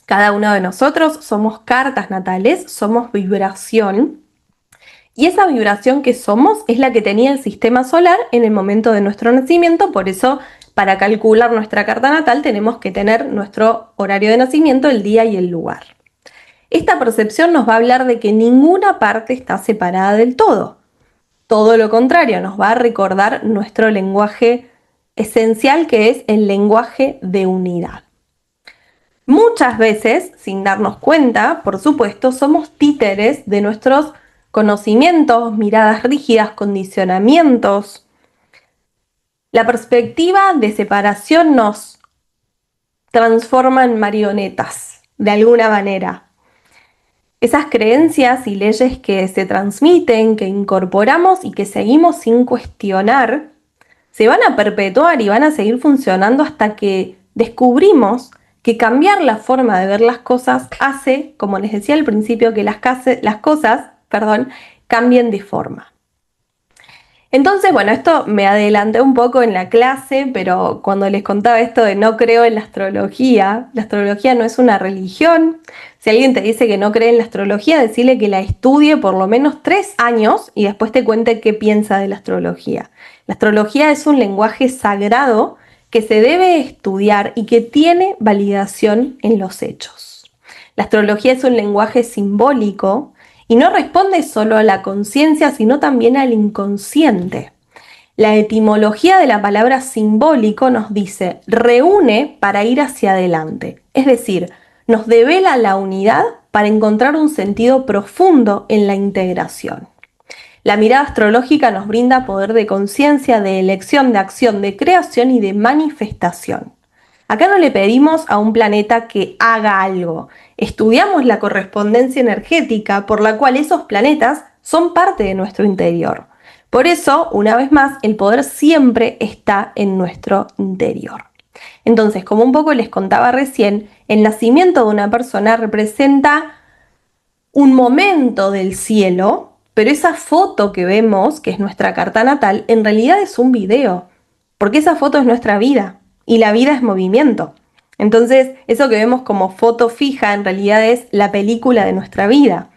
Cada uno de nosotros somos cartas natales, somos vibración, y esa vibración que somos es la que tenía el sistema solar en el momento de nuestro nacimiento. Por eso, para calcular nuestra carta natal tenemos que tener nuestro horario de nacimiento, el día y el lugar. Esta percepción nos va a hablar de que ninguna parte está separada del todo. Todo lo contrario, nos va a recordar nuestro lenguaje esencial, que es el lenguaje de unidad. Muchas veces, sin darnos cuenta, por supuesto, somos títeres de nuestros conocimientos, miradas rígidas, condicionamientos. La perspectiva de separación nos transforma en marionetas, de alguna manera. Esas creencias y leyes que se transmiten, que incorporamos y que seguimos sin cuestionar, se van a perpetuar y van a seguir funcionando hasta que descubrimos que cambiar la forma de ver las cosas hace, como les decía al principio, que las cosas cambien de forma. Entonces, bueno, esto me adelanté un poco en la clase, pero cuando les contaba esto de no creo en la astrología no es una religión. Si alguien te dice que no cree en la astrología, decirle que la estudie por lo menos 3 años y después te cuente qué piensa de la astrología. La astrología es un lenguaje sagrado que se debe estudiar y que tiene validación en los hechos. La astrología es un lenguaje simbólico y no responde solo a la conciencia, sino también al inconsciente. La etimología de la palabra simbólico nos dice reúne para ir hacia adelante, es decir, nos devela la unidad para encontrar un sentido profundo en la integración. La mirada astrológica nos brinda poder de conciencia, de elección, de acción, de creación y de manifestación. Acá no le pedimos a un planeta que haga algo. Estudiamos la correspondencia energética por la cual esos planetas son parte de nuestro interior. Por eso, una vez más, el poder siempre está en nuestro interior. Entonces, como un poco les contaba recién, el nacimiento de una persona representa un momento del cielo, pero esa foto que vemos, que es nuestra carta natal, en realidad es un video, porque esa foto es nuestra vida y la vida es movimiento. Entonces, eso que vemos como foto fija en realidad es la película de nuestra vida.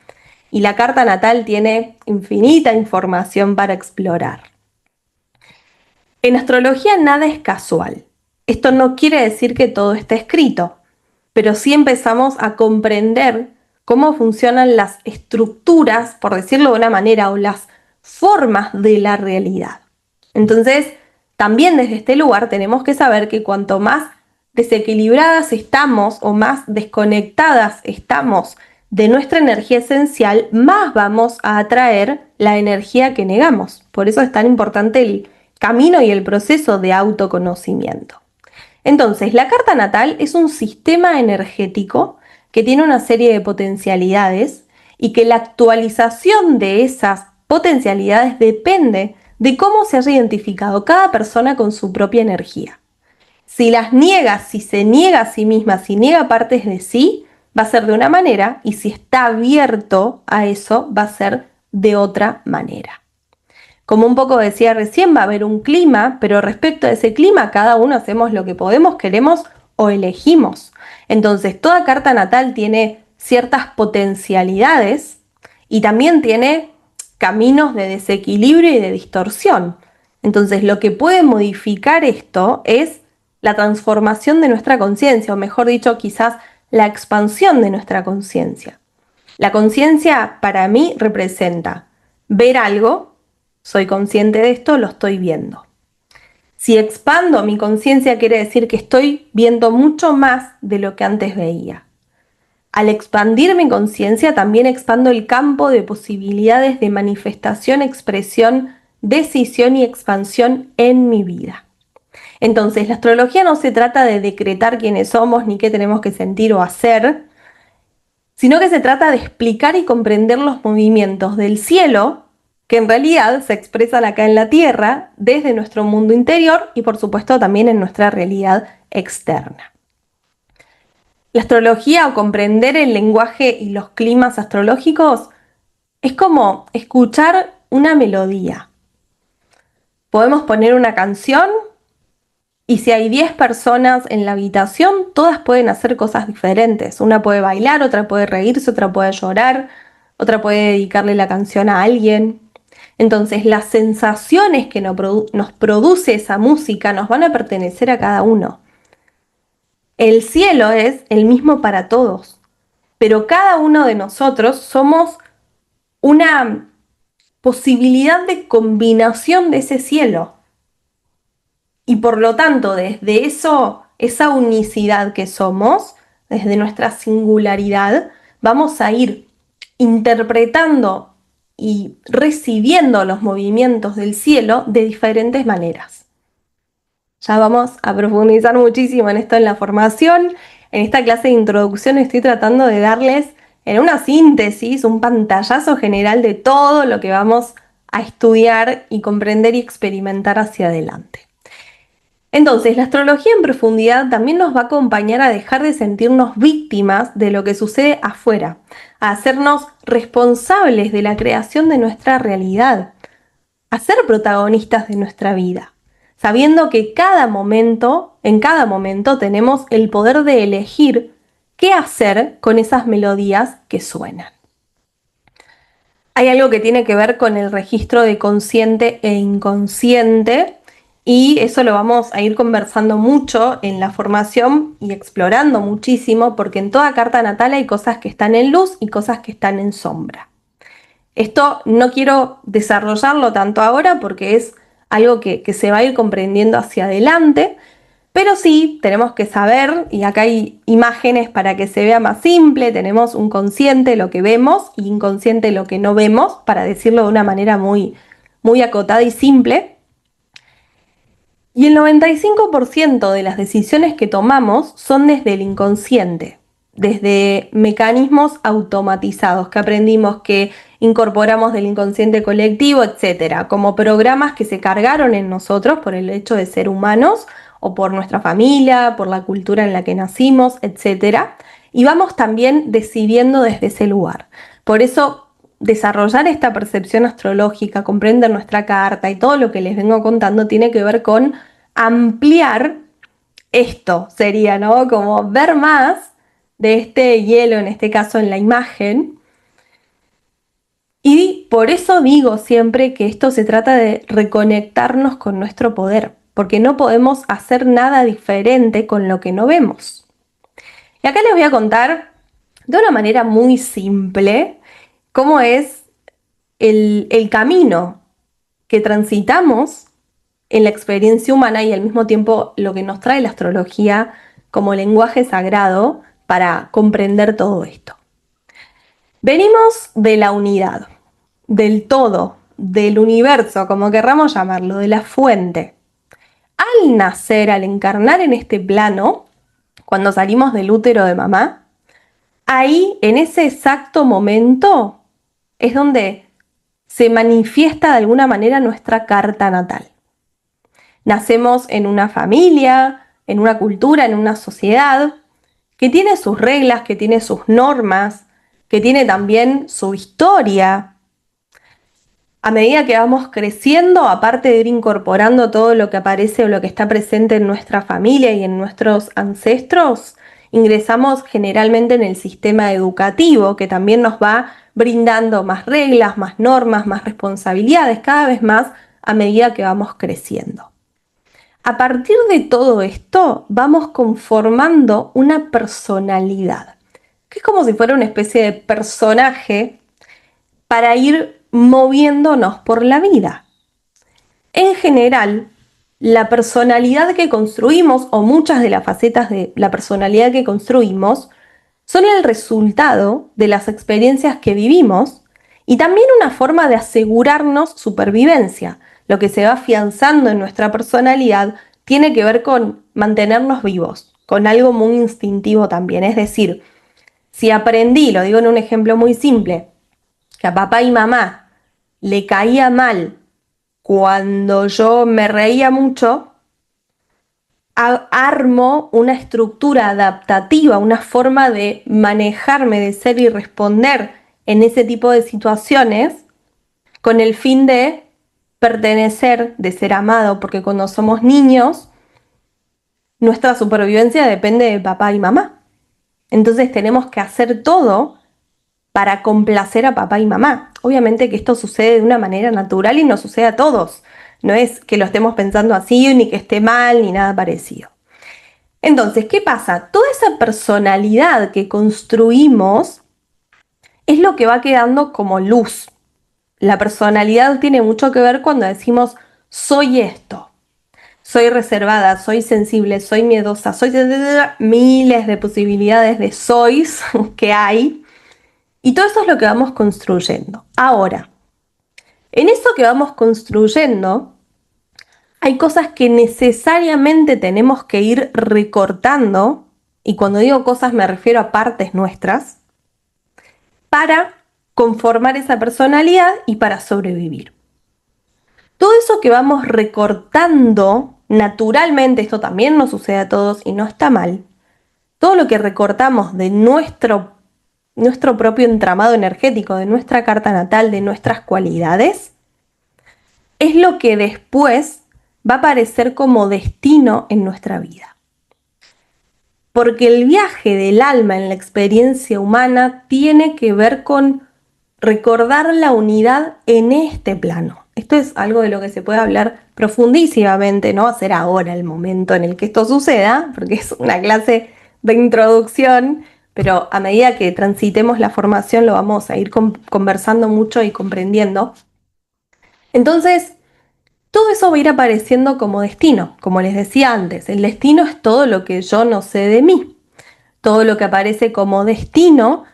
Y la carta natal tiene infinita información para explorar. En astrología nada es casual. Esto no quiere decir que todo esté escrito, pero sí empezamos a comprender cómo funcionan las estructuras, por decirlo de una manera, o las formas de la realidad. Entonces, también desde este lugar tenemos que saber que cuanto más desequilibradas estamos o más desconectadas estamos de nuestra energía esencial, más vamos a atraer la energía que negamos. Por eso es tan importante el camino y el proceso de autoconocimiento. Entonces, la carta natal es un sistema energético que tiene una serie de potencialidades y que la actualización de esas potencialidades depende de cómo se haya identificado cada persona con su propia energía. Si las niega, si se niega a sí misma, si niega partes de sí, va a ser de una manera, y si está abierto a eso, va a ser de otra manera. Como un poco decía recién, va a haber un clima, pero respecto a ese clima, cada uno hacemos lo que podemos, queremos o elegimos. Entonces, toda carta natal tiene ciertas potencialidades y también tiene caminos de desequilibrio y de distorsión. Entonces, lo que puede modificar esto es la transformación de nuestra conciencia, o mejor dicho, quizás la expansión de nuestra conciencia. La conciencia para mí representa ver algo, soy consciente de esto, lo estoy viendo. Si expando mi conciencia quiere decir que estoy viendo mucho más de lo que antes veía. Al expandir mi conciencia también expando el campo de posibilidades de manifestación, expresión, decisión y expansión en mi vida. Entonces, la astrología no se trata de decretar quiénes somos ni qué tenemos que sentir o hacer, sino que se trata de explicar y comprender los movimientos del cielo, que en realidad se expresan acá en la Tierra, desde nuestro mundo interior y por supuesto también en nuestra realidad externa. La astrología, o comprender el lenguaje y los climas astrológicos, es como escuchar una melodía. Podemos poner una canción y si hay 10 personas en la habitación, todas pueden hacer cosas diferentes. Una puede bailar, otra puede reírse, otra puede llorar, otra puede dedicarle la canción a alguien. Entonces, las sensaciones que nos produce esa música nos van a pertenecer a cada uno. El cielo es el mismo para todos, pero cada uno de nosotros somos una posibilidad de combinación de ese cielo. Y por lo tanto, desde eso, esa unicidad que somos, desde nuestra singularidad, vamos a ir interpretando y recibiendo los movimientos del cielo de diferentes maneras. Ya vamos a profundizar muchísimo en esto en la formación. En esta clase de introducción estoy tratando de darles en una síntesis, un pantallazo general de todo lo que vamos a estudiar y comprender y experimentar hacia adelante. Entonces, la astrología en profundidad también nos va a acompañar a dejar de sentirnos víctimas de lo que sucede afuera, a hacernos responsables de la creación de nuestra realidad, a ser protagonistas de nuestra vida, sabiendo que en cada momento tenemos el poder de elegir qué hacer con esas melodías que suenan. Hay algo que tiene que ver con el registro de consciente e inconsciente, y eso lo vamos a ir conversando mucho en la formación y explorando muchísimo, porque en toda carta natal hay cosas que están en luz y cosas que están en sombra. Esto no quiero desarrollarlo tanto ahora porque es algo que se va a ir comprendiendo hacia adelante, pero sí tenemos que saber, y acá hay imágenes para que se vea más simple, tenemos un consciente, lo que vemos, y inconsciente, lo que no vemos, para decirlo de una manera muy, muy acotada y simple. Y el 95% de las decisiones que tomamos son desde el inconsciente, desde mecanismos automatizados que aprendimos, que incorporamos del inconsciente colectivo, etcétera, como programas que se cargaron en nosotros por el hecho de ser humanos o por nuestra familia, por la cultura en la que nacimos, etcétera. Y vamos también decidiendo desde ese lugar. Por eso, desarrollar esta percepción astrológica, comprender nuestra carta y todo lo que les vengo contando tiene que ver con ampliar esto, sería, ¿no? Como ver más de este hielo, en este caso en la imagen. Y por eso digo siempre que esto se trata de reconectarnos con nuestro poder, porque no podemos hacer nada diferente con lo que no vemos. Y acá les voy a contar de una manera muy simple cómo es el camino que transitamos en la experiencia humana y al mismo tiempo lo que nos trae la astrología como lenguaje sagrado para comprender todo esto. Venimos de la unidad, del todo, del universo, como querramos llamarlo, de la fuente. Al nacer, al encarnar en este plano, cuando salimos del útero de mamá, ahí, en ese exacto momento, es donde se manifiesta de alguna manera nuestra carta natal. Nacemos en una familia, en una cultura, en una sociedad que tiene sus reglas, que tiene sus normas, que tiene también su historia. A medida que vamos creciendo, aparte de ir incorporando todo lo que aparece o lo que está presente en nuestra familia y en nuestros ancestros, ingresamos generalmente en el sistema educativo, que también nos va brindando más reglas, más normas, más responsabilidades, cada vez más a medida que vamos creciendo. A partir de todo esto, vamos conformando una personalidad, que es como si fuera una especie de personaje para ir moviéndonos por la vida. En general, la personalidad que construimos, o muchas de las facetas de la personalidad que construimos, son el resultado de las experiencias que vivimos y también una forma de asegurarnos supervivencia. Lo que se va afianzando en nuestra personalidad tiene que ver con mantenernos vivos, con algo muy instintivo también. Es decir, si aprendí, lo digo en un ejemplo muy simple, que a papá y mamá le caía mal cuando yo me reía mucho, armo una estructura adaptativa, una forma de manejarme, de ser y responder en ese tipo de situaciones con el fin de pertenecer, de ser amado, porque cuando somos niños, nuestra supervivencia depende de papá y mamá. Entonces tenemos que hacer todo para complacer a papá y mamá. Obviamente que esto sucede de una manera natural y nos sucede a todos. No es que lo estemos pensando así, ni que esté mal, ni nada parecido. Entonces, ¿qué pasa? Toda esa personalidad que construimos es lo que va quedando como luz. La personalidad tiene mucho que ver cuando decimos soy esto, soy reservada, soy sensible, soy miedosa, soy miles de posibilidades de sois que hay. Y todo eso es lo que vamos construyendo. Ahora, en eso que vamos construyendo, hay cosas que necesariamente tenemos que ir recortando, y cuando digo cosas me refiero a partes nuestras, para conformar esa personalidad y para sobrevivir. Todo eso que vamos recortando naturalmente, esto también nos sucede a todos y no está mal, todo lo que recortamos de nuestro propio entramado energético, de nuestra carta natal, de nuestras cualidades, es lo que después va a aparecer como destino en nuestra vida. Porque el viaje del alma en la experiencia humana tiene que ver con recordar la unidad en este plano. Esto es algo de lo que se puede hablar profundísimamente, no va a ser ahora el momento en el que esto suceda, porque es una clase de introducción, pero a medida que transitemos la formación lo vamos a ir conversando mucho y comprendiendo. Entonces, todo eso va a ir apareciendo como destino, como les decía antes. El destino es todo lo que yo no sé de mí. Todo lo que aparece como destino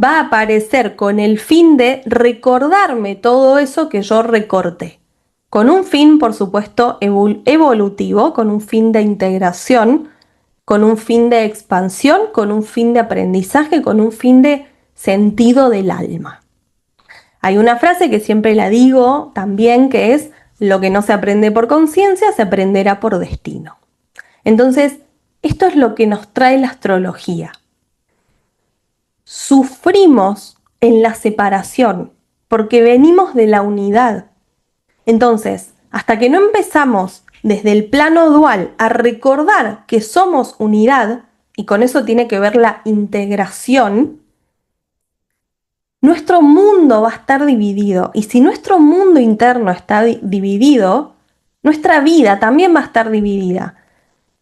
va a aparecer con el fin de recordarme todo eso que yo recorté. Con un fin, por supuesto, evolutivo, con un fin de integración, con un fin de expansión, con un fin de aprendizaje, con un fin de sentido del alma. Hay una frase que siempre la digo también, que es: lo que no se aprende por conciencia se aprenderá por destino. Entonces, esto es lo que nos trae la astrología. Sufrimos en la separación, porque venimos de la unidad. Entonces, hasta que no empezamos desde el plano dual a recordar que somos unidad, y con eso tiene que ver la integración, nuestro mundo va a estar dividido. Y si nuestro mundo interno está dividido, nuestra vida también va a estar dividida.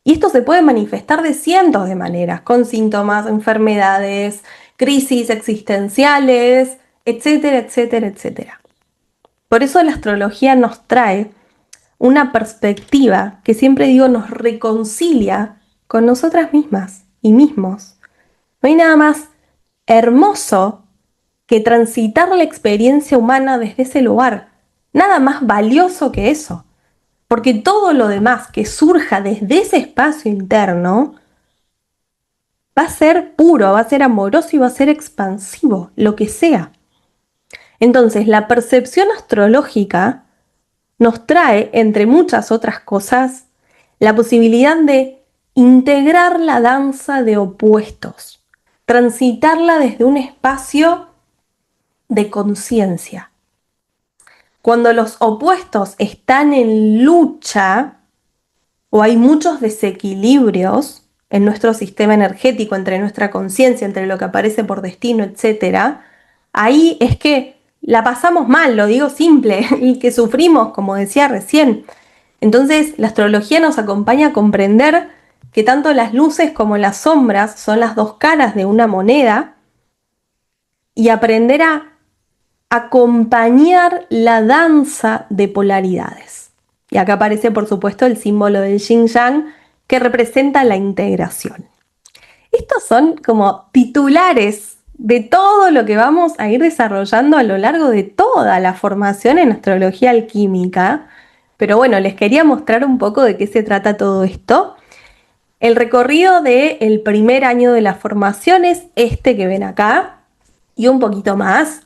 Y esto se puede manifestar de cientos de maneras, con síntomas, enfermedades, crisis existenciales, etcétera, etcétera, etcétera. Por eso la astrología nos trae una perspectiva que siempre digo nos reconcilia con nosotras mismas y mismos. No hay nada más hermoso que transitar la experiencia humana desde ese lugar. Nada más valioso que eso. Porque todo lo demás que surja desde ese espacio interno va a ser puro, va a ser amoroso y va a ser expansivo, lo que sea. Entonces, la percepción astrológica nos trae, entre muchas otras cosas, la posibilidad de integrar la danza de opuestos, transitarla desde un espacio de conciencia. Cuando los opuestos están en lucha o hay muchos desequilibrios en nuestro sistema energético, entre nuestra conciencia, entre lo que aparece por destino, etc., ahí es que la pasamos mal, lo digo simple, y que sufrimos, como decía recién. Entonces, la astrología nos acompaña a comprender que tanto las luces como las sombras son las dos caras de una moneda y aprender a acompañar la danza de polaridades. Y acá aparece, por supuesto, el símbolo del yin yang, que representa la integración. Estos son como titulares de todo lo que vamos a ir desarrollando a lo largo de toda la formación en astrología alquímica. Pero bueno, les quería mostrar un poco de qué se trata todo esto. El recorrido del primer año de la formación es este que ven acá y un poquito más.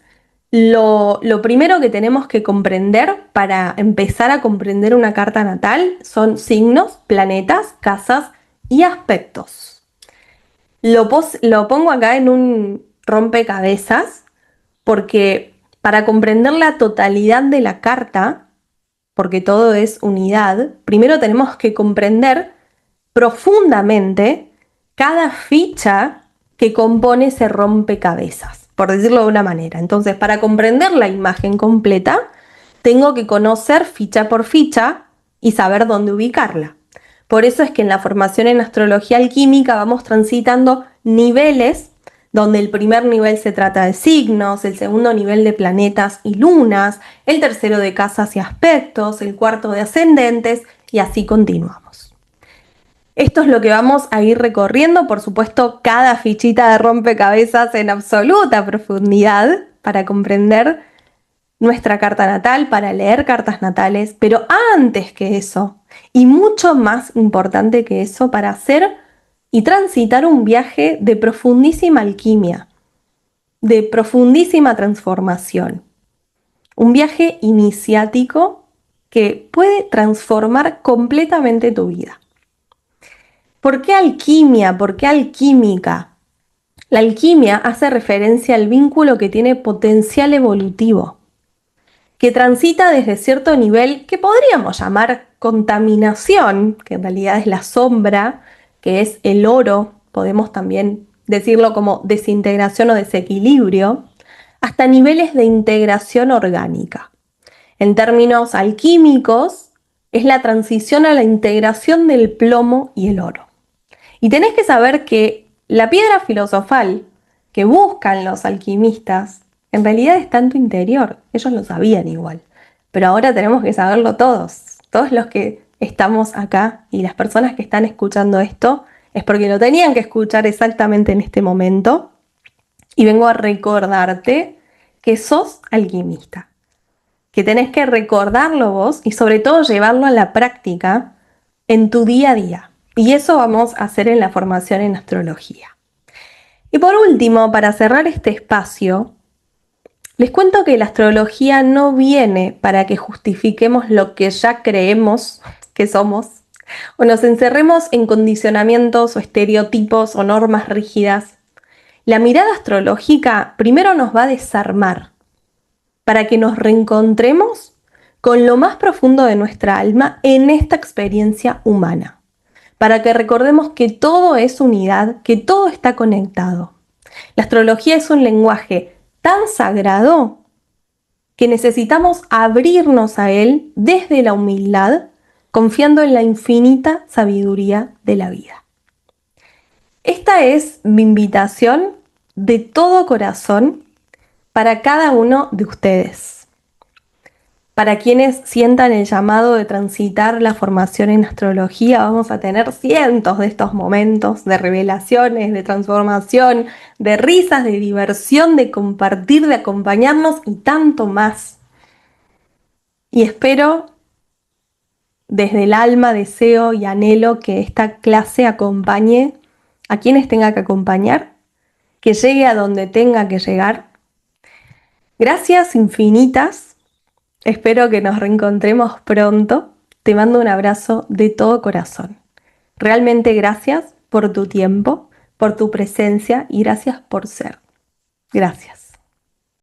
Lo primero que tenemos que comprender para empezar a comprender una carta natal son signos, planetas, casas y aspectos. Lo pongo acá en un rompecabezas porque para comprender la totalidad de la carta, porque todo es unidad, primero tenemos que comprender profundamente cada ficha que compone ese rompecabezas, por decirlo de una manera. Entonces, para comprender la imagen completa, tengo que conocer ficha por ficha y saber dónde ubicarla. Por eso es que en la formación en astrología alquímica vamos transitando niveles, donde el primer nivel se trata de signos, el segundo nivel de planetas y lunas, el tercero de casas y aspectos, el cuarto de ascendentes, y así continuamos. Esto es lo que vamos a ir recorriendo, por supuesto, cada fichita de rompecabezas en absoluta profundidad para comprender nuestra carta natal, para leer cartas natales, pero antes que eso, y mucho más importante que eso, para hacer y transitar un viaje de profundísima alquimia, de profundísima transformación. Un viaje iniciático que puede transformar completamente tu vida. ¿Por qué alquimia? ¿Por qué alquímica? La alquimia hace referencia al vínculo que tiene potencial evolutivo, que transita desde cierto nivel que podríamos llamar contaminación, que en realidad es la sombra, que es el oro, podemos también decirlo como desintegración o desequilibrio, hasta niveles de integración orgánica. En términos alquímicos, es la transición a la integración del plomo y el oro. Y tenés que saber que la piedra filosofal que buscan los alquimistas en realidad está en tu interior. Ellos lo sabían igual. Pero ahora tenemos que saberlo todos. Todos los que estamos acá y las personas que están escuchando esto es porque lo tenían que escuchar exactamente en este momento. Y vengo a recordarte que sos alquimista. Que tenés que recordarlo vos y sobre todo llevarlo a la práctica en tu día a día. Y eso vamos a hacer en la formación en astrología. Y por último, para cerrar este espacio, les cuento que la astrología no viene para que justifiquemos lo que ya creemos que somos o nos encerremos en condicionamientos o estereotipos o normas rígidas. La mirada astrológica primero nos va a desarmar para que nos reencontremos con lo más profundo de nuestra alma en esta experiencia humana, para que recordemos que todo es unidad, que todo está conectado. La astrología es un lenguaje tan sagrado que necesitamos abrirnos a él desde la humildad, confiando en la infinita sabiduría de la vida. Esta es mi invitación de todo corazón para cada uno de ustedes. Para quienes sientan el llamado de transitar la formación en astrología, vamos a tener cientos de estos momentos de revelaciones, de transformación, de risas, de diversión, de compartir, de acompañarnos y tanto más. Y espero, desde el alma, deseo y anhelo que esta clase acompañe a quienes tenga que acompañar, que llegue a donde tenga que llegar. Gracias infinitas. Espero que nos reencontremos pronto. Te mando un abrazo de todo corazón. Realmente gracias por tu tiempo, por tu presencia y gracias por ser. Gracias.